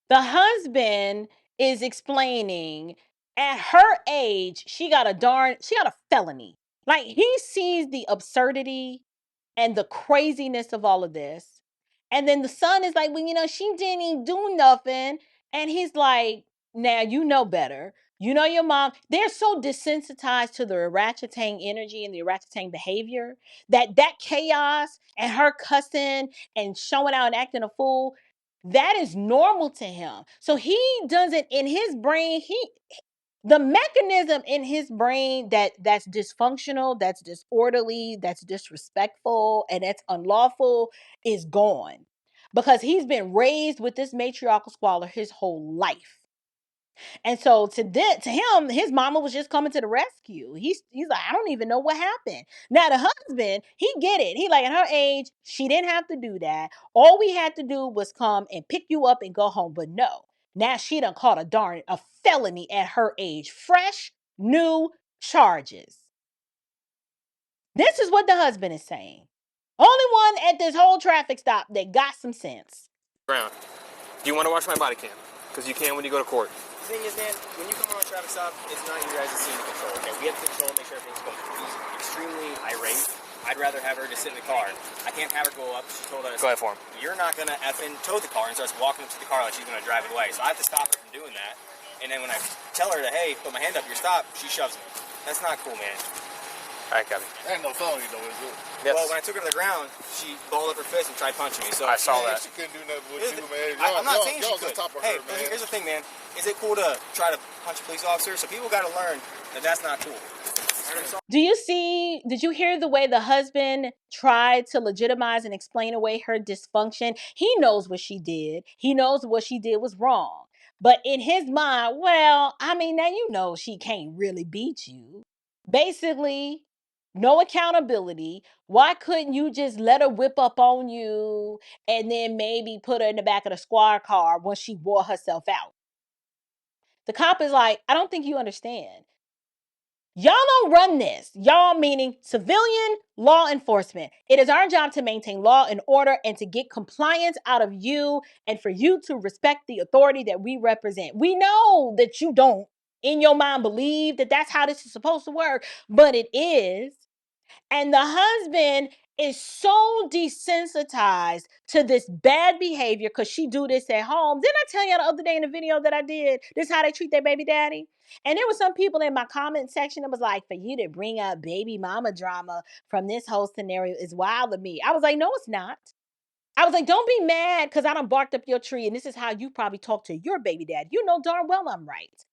A: the husband is explaining at her age, she got a felony. Like he sees the absurdity and the craziness of all of this. And then the son is like, well, she didn't even do nothing. And he's like, now you know better. You know your mom. They're so desensitized to the orangutan energy and the orangutan behavior that chaos and her cussing and showing out and acting a fool, that is normal to him. So he doesn't, in his brain, the mechanism in his brain that's dysfunctional, that's disorderly, that's disrespectful, and that's unlawful is gone. Because he's been raised with this matriarchal squalor his whole life. And so to him, his mama was just coming to the rescue. He's like, I don't even know what happened. Now the husband, he get it. He like, at her age, she didn't have to do that. All we had to do was come and pick you up and go home. But no, now she done caught a felony at her age. Fresh, new charges. This is what the husband is saying. Only one at this whole traffic stop that got some sense.
C: Ground. Do you want to watch my body cam? Because you can when you go to court.
F: The thing is, man, when you come on a traffic stop, it's not your guys' scene to control, okay? We have to control, make sure everything's going. He's extremely irate. I'd rather have her just sit in the car. I can't have her go up. She told us,
C: go ahead for him.
F: You're not going to effing tow the car, and starts walking up to the car like she's going to drive it away. So I have to stop her from doing that. And then when I tell her to, hey, put my hand up, you're stopped, she shoves me. That's not cool, man.
C: All right, Kevin.
E: That ain't no felony, though, is it?
C: Yes.
F: Well, when I took her to the ground, she balled up her fist and tried punching me. So
C: I saw that.
E: She couldn't do nothing with you, man.
F: I'm not saying she could.
E: Top of
F: hey,
E: her, man.
F: Here's the thing, man. Is it cool to try to punch a police officer? So people got to learn that that's not cool.
A: Did you hear the way the husband tried to legitimize and explain away her dysfunction? He knows what she did. He knows what she did was wrong. But in his mind, well, I mean, now you know she can't really beat you. Basically, no accountability. Why couldn't you just let her whip up on you and then maybe put her in the back of the squad car once she wore herself out? The cop is like, I don't think you understand. Y'all don't run this. Y'all meaning civilian law enforcement. It is our job to maintain law and order and to get compliance out of you and for you to respect the authority that we represent. We know that you don't in your mind believe that that's how this is supposed to work, but it is. And the husband is so desensitized to this bad behavior because she do this at home. Didn't I tell you the other day in the video that I did, this is how they treat their baby daddy? And there were some people in my comment section that was like, for you to bring up baby mama drama from this whole scenario is wild to me. I was like, no, it's not. I was like, don't be mad because I done barked up your tree and this is how you probably talk to your baby dad. You know darn well I'm right.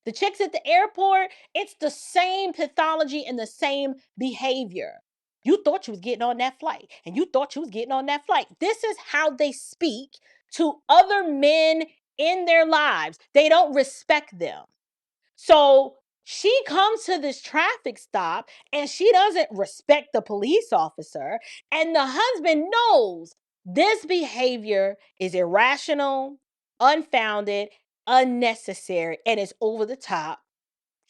A: The chicks at the airport, it's the same pathology and the same behavior. You thought you was getting on that flight and you thought you was getting on that flight. This is how they speak to other men in their lives. They don't respect them. So she comes to this traffic stop and she doesn't respect the police officer. And the husband knows this behavior is irrational, unfounded, unnecessary, and it's over the top.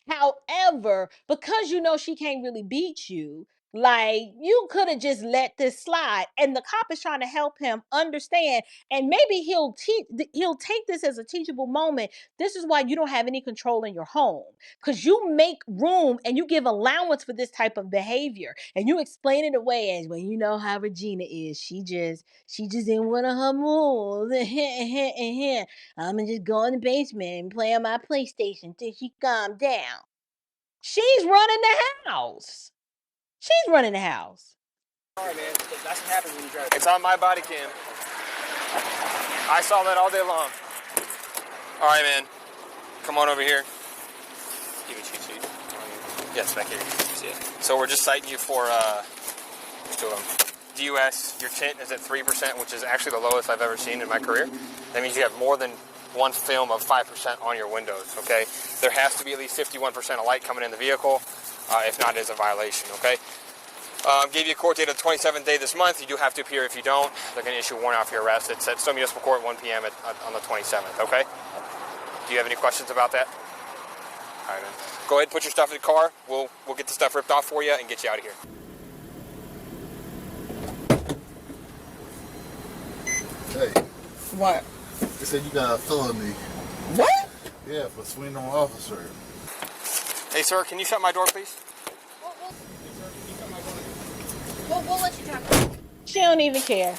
A: However, because you know she can't really beat you, like you could have just let this slide. And the cop is trying to help him understand. And maybe he'll take this as a teachable moment. This is why you don't have any control in your home. Because you make room and you give allowance for this type of behavior. And you explain it away as, well, you know how Regina is. She just in one of her moves. I'ma just go in the basement and play on my PlayStation till she calm down. She's running the house. She's running the house.
F: Sorry, man. That's what happens when you drive.
C: It's on my body cam. I saw that all day long. All right, man. Come on over here. Give me cheat sheet. Yes, back here. See it. So we're just citing you for DUS. Your tint is at 3%, which is actually the lowest I've ever seen in my career. That means you have more than one film of 5% on your windows, okay? There has to be at least 51% of light coming in the vehicle. If not, it is a violation, okay? Gave you a court date of the 27th day this month. You do have to appear. If you don't, they're going to issue a warrant out for your arrest. It's at Stone Municipal Court, 1 p.m. On the 27th, okay? Do you have any questions about that? All right, man. Go ahead and put your stuff in the car. We'll get the stuff ripped off for you and get you out of here.
E: Hey,
G: What?
E: they said you got a felony.
G: What?
E: Yeah, for swinging on an officer.
C: Hey, sir, can you shut my door, please?
I: We'll let you talk.
A: She don't even care.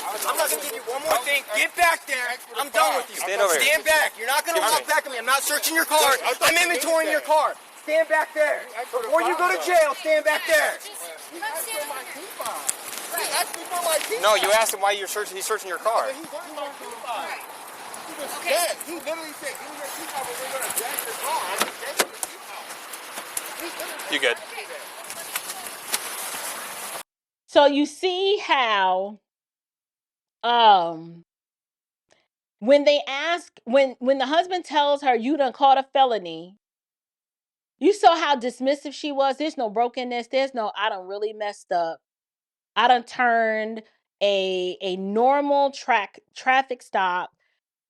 F: I'm not going to give you one more thing. Get back there. I'm done with you.
C: Stand over here.
F: Stand back. You're not going to walk back at me. I'm not searching your car. I'm inventorying your car. Stand back there. Before you go to jail, stand back there.
C: No, you asked him why you're searching. He's searching your car.
E: He literally said, give me your seatbelt, but we're going to jack your car. I'm just jacking your seatbelt.
C: You good?
A: So you see how when they ask when the husband tells her you done caught a felony, you saw how dismissive she was. There's no brokenness. There's no I done really messed up. I done turned a normal traffic stop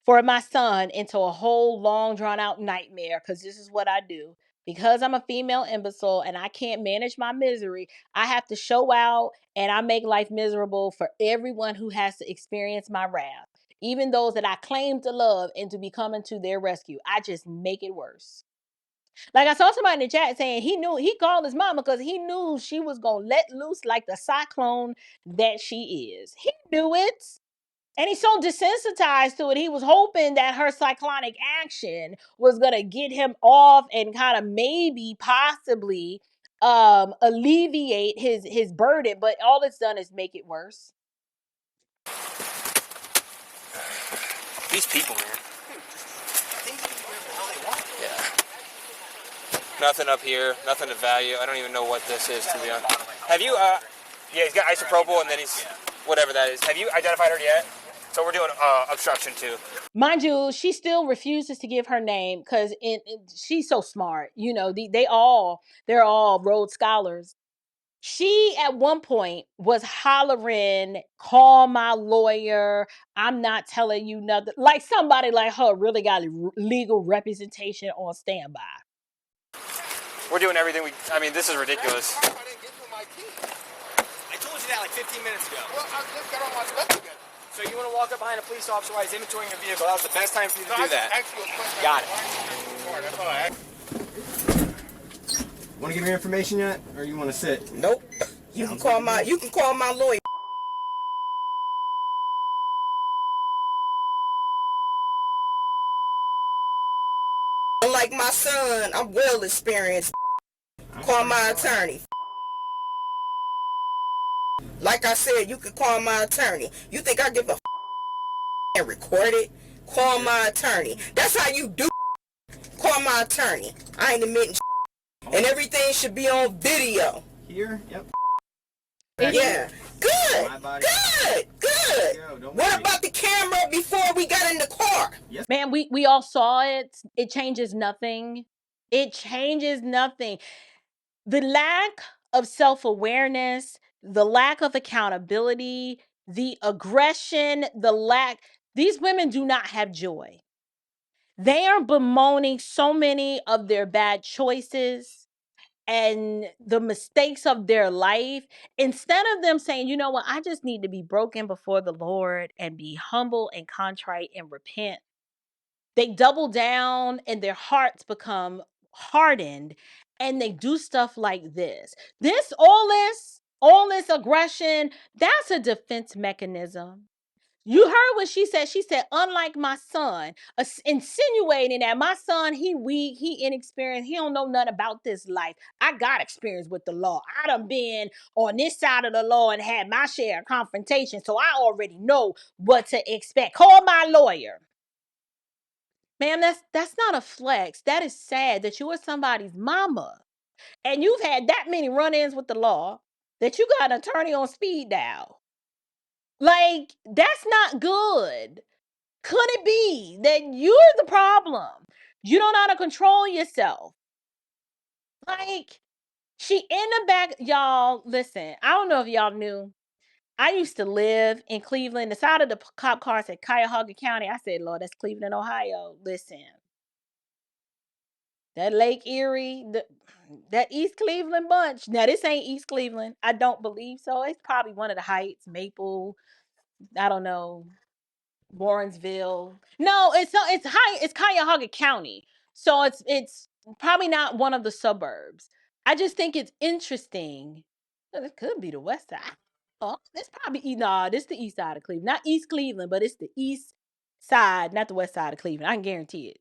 A: for my son into a whole long drawn out nightmare, because this is what I do. Because I'm a female imbecile and I can't manage my misery, I have to show out and I make life miserable for everyone who has to experience my wrath. Even those that I claim to love and to be coming to their rescue. I just make it worse. Like I saw somebody in the chat saying he called his mama because he knew she was going to let loose like the cyclone that she is. He knew it. And he's so desensitized to it. He was hoping that her cyclonic action was going to get him off and kind of maybe possibly alleviate his burden. But all it's done is make it worse.
C: These people, man. Yeah. Nothing up here. Nothing of value. I don't even know what this is, to be honest. Have you, yeah, he's got isopropyl and then he's, whatever that is. Have you identified her yet? So we're doing obstruction too.
A: Mind you, she still refuses to give her name because she's so smart. You know, they're all Rhodes Scholars. She at one point was hollering, call my lawyer. I'm not telling you nothing. Like somebody like her really got legal representation on standby.
C: We're doing everything we. I mean, this is ridiculous.
E: I didn't give him my key.
F: I told you that like 15 minutes ago.
E: Well, I just got all my stuff together.
F: So you want to walk up behind a police officer while he's inventorying your vehicle? That was the best time for you to do that. Got it.
E: That's all I asked.
H: Want to give me information yet, or you want to sit?
G: Nope. You can call my lawyer. Unlike my son, I'm well experienced. Call my attorney. Like I said, you can call my attorney. You think I give a and record it? Call my attorney. That's how you do. Call my attorney. I ain't admitting and everything should be on video.
H: Here? Yep.
G: Yeah. Good.
H: My body.
G: Good.
H: Don't
G: What
H: worry.
G: about the camera before we got in the car?
A: Man, we all saw it. It changes nothing. It changes nothing. The lack of self-awareness, the lack of accountability, the aggression, these women do not have joy. They are bemoaning so many of their bad choices and the mistakes of their life, instead of them saying, you know what, I just need to be broken before the Lord and be humble and contrite and repent. They double down and their hearts become hardened and they do stuff like this. All this aggression, that's a defense mechanism. You heard what she said. She said, unlike my son, insinuating that my son, he weak, he inexperienced, he don't know nothing about this life. I got experience with the law. I done been on this side of the law and had my share of confrontation, so I already know what to expect. Call my lawyer. Ma'am, that's not a flex. That is sad that you are somebody's mama and you've had that many run-ins with the law that you got an attorney on speed dial. Like, that's not good. Could it be that you're the problem? You don't know how to control yourself. Like, she in the back, y'all, listen, I don't know if y'all knew. I used to live in Cleveland. The side of the cop car said Cuyahoga County. I said, Lord, that's Cleveland, Ohio. Listen, that Lake Erie, that East Cleveland bunch. Now, this ain't East Cleveland. I don't believe so. It's probably one of the Heights, Maple, I don't know, Warrensville. No, it's Cuyahoga County. So it's probably not one of the suburbs. I just think it's interesting. It could be the west side. Oh, this probably this the east side of Cleveland. Not East Cleveland, but it's the east side, not the west side of Cleveland. I can guarantee it.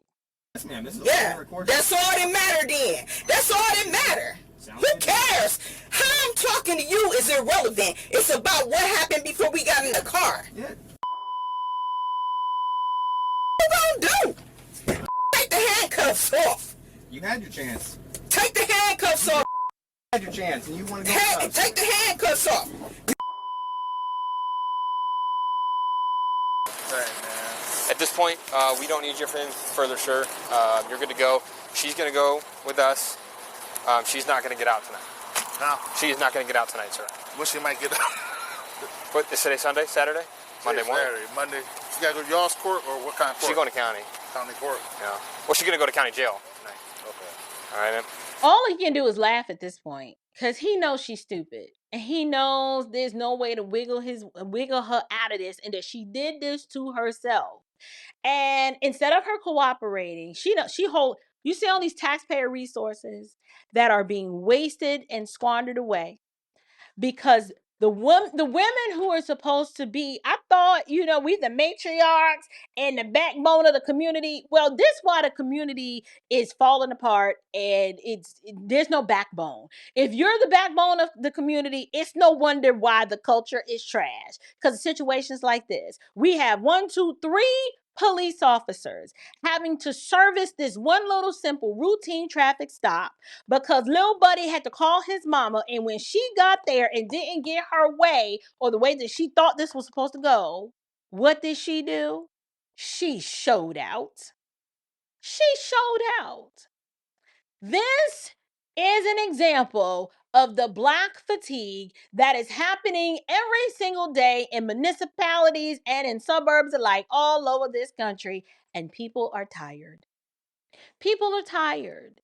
H: Yes, ma'am. This is
G: That's all that matter then. That's all that matter. Who cares? How I'm talking to you is irrelevant. It's about what happened before we got in the car.
H: Yeah.
G: What you gonna do? Take the handcuffs off.
H: You had your chance.
G: Take the handcuffs off.
H: You had your chance, and you want to go
G: Take the handcuffs off.
E: Right, man.
C: At this point, we don't need your further, sir. You're good to go. She's going to go with us. She's not going to get out tonight.
E: No.
C: She is not going to get out tonight, sir.
E: Well, she might get out.
C: What, is today Sunday? Saturday? Monday morning?
E: Saturday, Monday. She got to go to y'all's court or what kind of court?
C: She's going to county.
E: County court.
C: Yeah. Well, she's going to go to county jail tonight.
E: Okay.
C: All right, then.
A: All he can do is laugh at this point because he knows she's stupid and he knows there's no way to wiggle her out of this and that she did this to herself. And instead of her cooperating, you see all these taxpayer resources that are being wasted and squandered away because the women who are supposed to be, I thought, we the matriarchs and the backbone of the community. Well, this why the community is falling apart and there's no backbone. If you're the backbone of the community, it's no wonder why the culture is trash. Because of situations like this, we have 1, 2, 3 police officers having to service this one little simple routine traffic stop because little buddy had to call his mama, and when she got there and didn't get her way or the way that she thought this was supposed to go, what did she do? She showed out. This is an example of the Black fatigue that is happening every single day in municipalities and in suburbs alike all over this country, and people are tired. People are tired.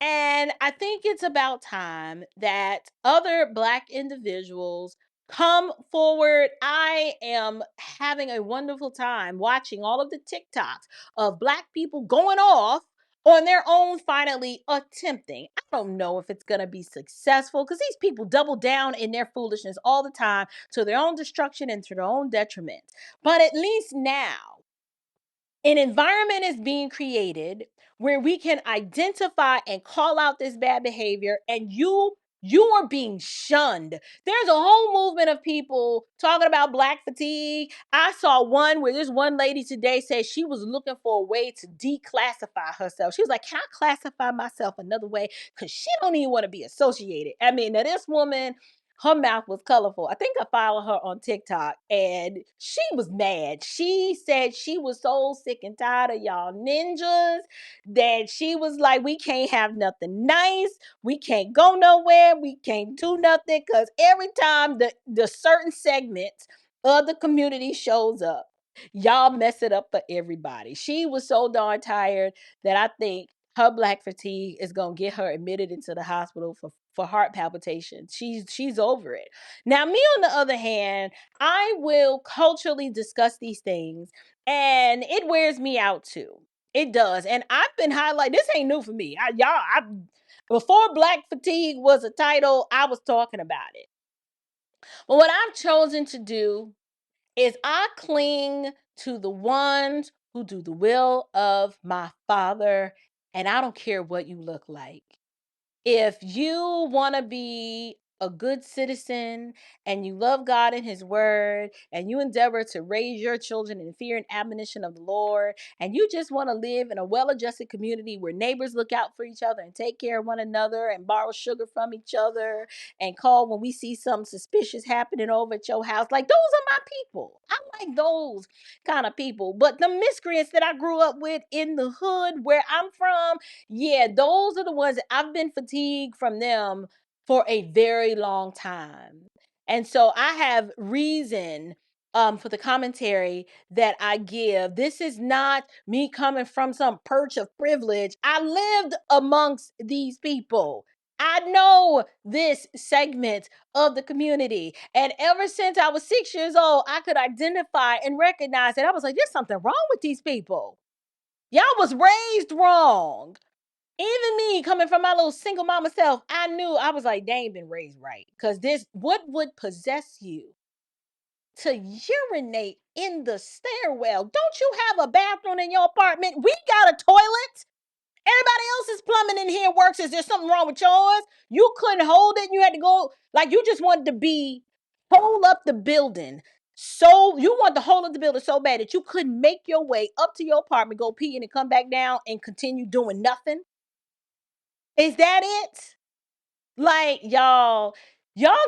A: And I think it's about time that other Black individuals come forward. I am having a wonderful time watching all of the TikToks of Black people going off on their own, finally attempting. I don't know if it's going to be successful because these people double down in their foolishness all the time to their own destruction and to their own detriment. But at least now, an environment is being created where we can identify and call out this bad behavior, and you are being shunned. There's a whole movement of people talking about Black fatigue. I saw one where this one lady today said she was looking for a way to declassify herself. She was like, can I classify myself another way? Because she don't even want to be associated. I mean, now this woman, her mouth was colorful. I think I follow her on TikTok, and she was mad. She said she was so sick and tired of y'all ninjas that she was like, we can't have nothing nice. We can't go nowhere. We can't do nothing because every time the certain segment of the community shows up, y'all mess it up for everybody. She was so darn tired that I think her Black fatigue is gonna get her admitted into the hospital for heart palpitations. She's over it. Now, me on the other hand, I will culturally discuss these things, and it wears me out too. It does, and I've been highlighting. This ain't new for me. Before Black fatigue was a title, I was talking about it. But what I've chosen to do is I cling to the ones who do the will of my Father, and I don't care what you look like. If you want to be a good citizen and you love God and his word and you endeavor to raise your children in fear and admonition of the Lord, and you just want to live in a well-adjusted community where neighbors look out for each other and take care of one another and borrow sugar from each other and call when we see something suspicious happening over at your house, like, those are my people. I like those kind of people. But the miscreants that I grew up with in the hood where I'm from, yeah, those are the ones that I've been fatigued from them for a very long time. And so I have reason for the commentary that I give. This is not me coming from some perch of privilege. I lived amongst these people. I know this segment of the community. And ever since I was 6 years old, I could identify and recognize that I was like, there's something wrong with these people. Y'all was raised wrong. Even me coming from my little single mama self, I knew. I was like, they ain't been raised right. Because what would possess you to urinate in the stairwell? Don't you have a bathroom in your apartment? We got a toilet. Everybody else's plumbing in here works. Is there something wrong with yours? You couldn't hold it. You had to go, like, you just wanted to hold up the building. So you want to hold up the building so bad that you couldn't make your way up to your apartment, go pee and come back down and continue doing nothing. Is that it? Like, y'all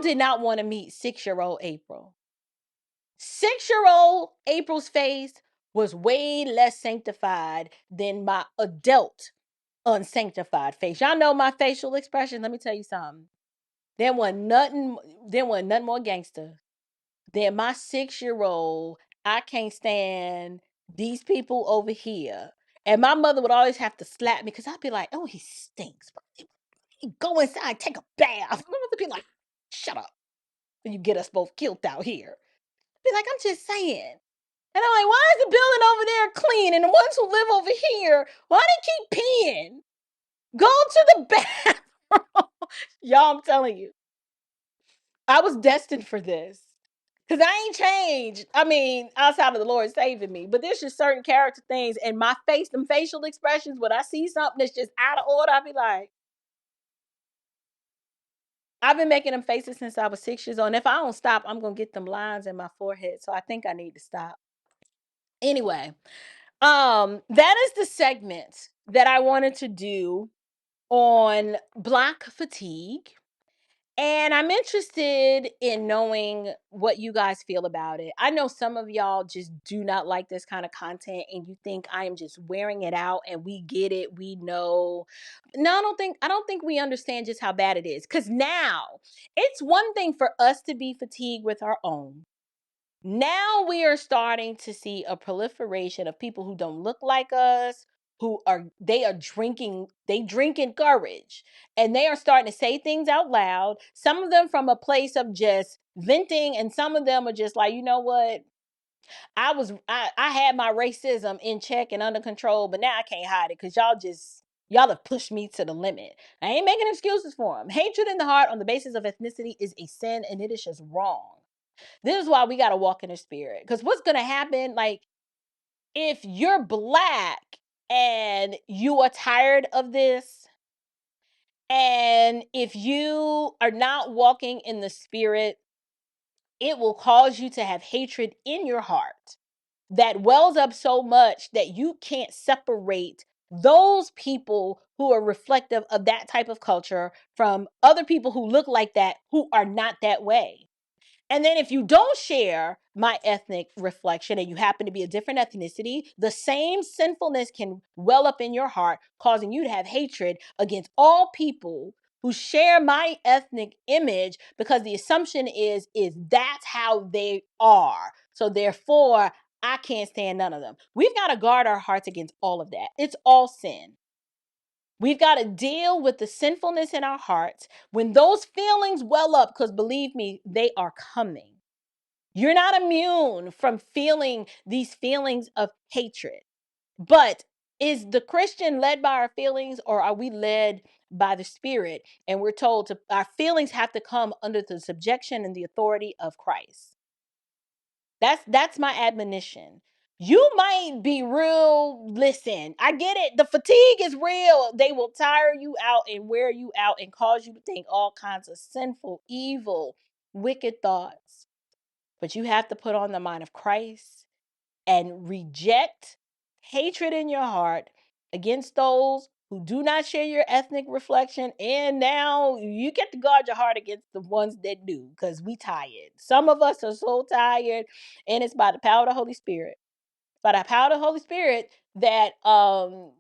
A: did not want to meet 6-year-old April. 6-year-old April's face was way less sanctified than my adult unsanctified face. Y'all know my facial expression. Let me tell you something. There wasn't nothing more gangster than my 6-year-old. I can't stand these people over here. And my mother would always have to slap me because I'd be like, oh, he stinks. Go inside, take a bath. My mother would be like, shut up. When you get us both killed out here. Be like, I'm just saying. And I'm like, why is the building over there clean? And the ones who live over here, why they keep peeing? Go to the bathroom. Y'all, I'm telling you, I was destined for this. Because I ain't changed. I mean, outside of the Lord saving me. But there's just certain character things and my face, them facial expressions, when I see something that's just out of order, I'll be like, I've been making them faces since I was 6 years old. And if I don't stop, I'm going to get them lines in my forehead. So I think I need to stop. Anyway, that is the segment that I wanted to do on Black fatigue. And I'm interested in knowing what you guys feel about it. I know some of y'all just do not like this kind of content and you think I am just wearing it out, and we get it. We know. No, I don't think we understand just how bad it is. Cuz now, it's one thing for us to be fatigued with our own. Now we are starting to see a proliferation of people who don't look like us, who are drinking courage, and they are starting to say things out loud. Some of them from a place of just venting, and some of them are just like, you know what? I had my racism in check and under control, but now I can't hide it because y'all have pushed me to the limit. I ain't making excuses for them. Hatred in the heart on the basis of ethnicity is a sin, and it is just wrong. This is why we got to walk in the spirit. Because what's going to happen, like, if you're black and you are tired of this, and if you are not walking in the spirit, it will cause you to have hatred in your heart that wells up so much that you can't separate those people who are reflective of that type of culture from other people who look like that, who are not that way. And then if you don't share my ethnic reflection and you happen to be a different ethnicity, the same sinfulness can well up in your heart, causing you to have hatred against all people who share my ethnic image, because the assumption is that's how they are. So therefore, I can't stand none of them. We've got to guard our hearts against all of that. It's all sin. We've got to deal with the sinfulness in our hearts when those feelings well up, because believe me, they are coming. You're not immune from feeling these feelings of hatred. But is the Christian led by our feelings, or are we led by the Spirit? And we're told our feelings have to come under the subjection and the authority of Christ. That's my admonition. You might be real. Listen, I get it. The fatigue is real. They will tire you out and wear you out and cause you to think all kinds of sinful, evil, wicked thoughts. But you have to put on the mind of Christ and reject hatred in your heart against those who do not share your ethnic reflection. And now you get to guard your heart against the ones that do, because we tired. Some of us are so tired, and it's by the power of the Holy Spirit. By the power of the Holy Spirit that that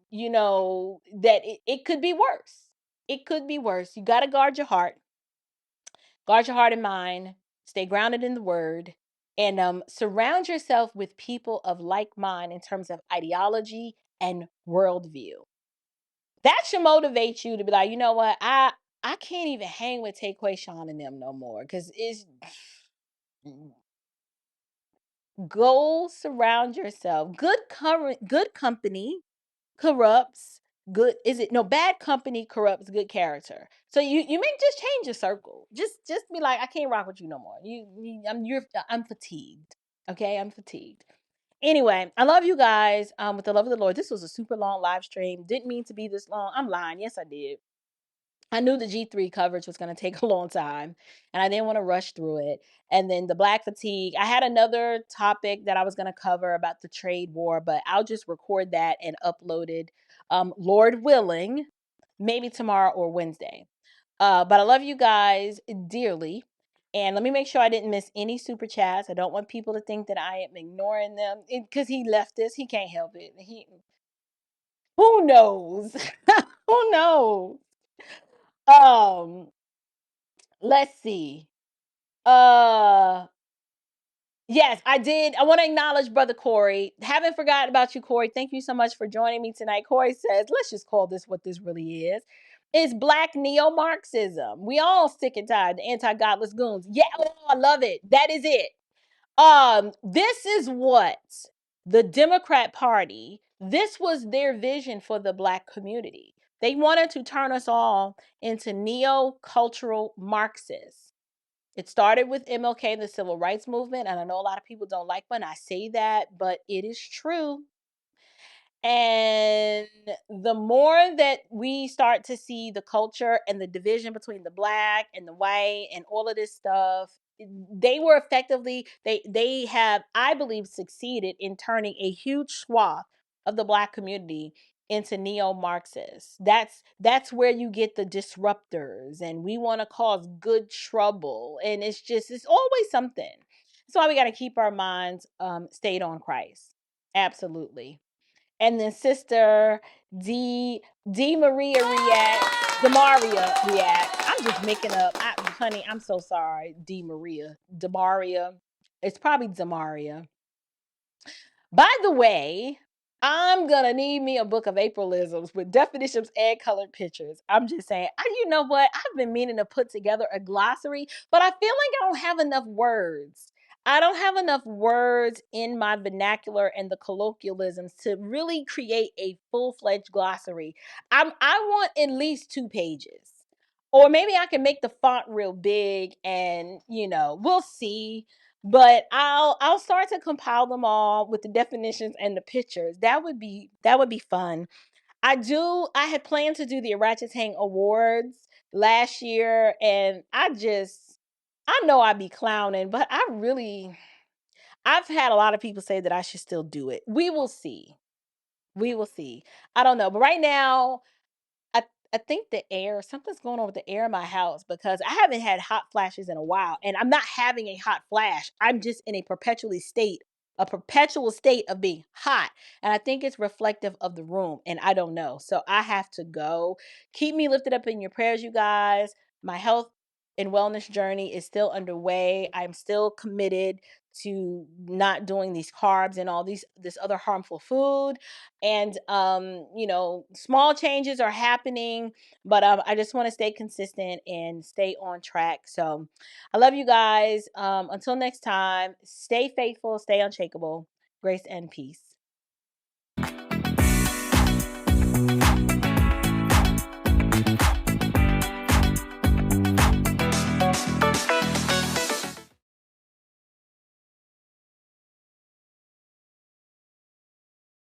A: it could be worse. It could be worse. You got to guard your heart. Guard your heart and mind. Stay grounded in the word. And surround yourself with people of like mind in terms of ideology and worldview. That should motivate you to be like, you know what? I can't even hang with Taquayshawn and them no more, because it's go surround yourself. Good company corrupts bad company corrupts good character. So you may just change your circle. Just be like, I can't rock with you no more. I'm fatigued. Okay, I'm fatigued. Anyway, I love you guys with the love of the Lord. This was a super long live stream. Didn't mean to be this long. I'm lying. Yes, I did. I knew the G3 coverage was going to take a long time, and I didn't want to rush through it. And then the black fatigue, I had another topic that I was going to cover about the trade war, but I'll just record that and upload it, Lord willing, maybe tomorrow or Wednesday. But I love you guys dearly. And let me make sure I didn't miss any super chats. I don't want people to think that I am ignoring them, because he left this. He can't help it. Who knows? Who knows? Um, let's see. Uh yes, I did. I want to acknowledge Brother Corey. Haven't forgotten about you, Corey. Thank you so much for joining me tonight. Corey says, let's just call this what this really is. It's black neo-Marxism. We all sick and tired, the anti-godless goons. Yeah, oh, I love it. That is it. This is what the Democrat Party, this was their vision for the black community. They wanted to turn us all into neo-cultural Marxists. It started with MLK and the civil rights movement, and I know a lot of people don't like when I say that, but it is true. And the more that we start to see the culture and the division between the black and the white and all of this stuff, they were effectively, they have, I believe, succeeded in turning a huge swath of the black community into neo-Marxists. That's where you get the disruptors, and we want to cause good trouble, and it's always something. That's why we got to keep our minds stayed on Christ. Absolutely. And then Sister D Maria reacts. Demaria reacts. I'm just making up. Honey, I'm so sorry. D Maria. Demaria. It's probably Demaria. By the way, I'm gonna need me a book of Aprillisms with definitions and colored pictures. I'm just saying. You know what? I've been meaning to put together a glossary, but I feel like I don't have enough words. I don't have enough words in my vernacular and the colloquialisms to really create a full-fledged glossary. I want at least 2 pages. Or maybe I can make the font real big and, we'll see, but I'll start to compile them all with the definitions and the pictures. That would be fun. I had planned to do the Orangutan Awards last year, and I know I'd be clowning, but I've had a lot of people say that I should still do it. We will see. We will see. I don't know, but right now I I think something's going on with the air in my house because I haven't had hot flashes in a while, and I'm not having a hot flash. I'm just in a perpetual state of being hot. And I think it's reflective of the room, and I don't know. So I have to go. Keep me lifted up in your prayers, you guys. My health and wellness journey is still underway. I'm still committed to not doing these carbs and all this other harmful food, and small changes are happening, but I just want to stay consistent and stay on track. So I love you guys. Until next time, stay faithful, stay unshakable. Grace and peace.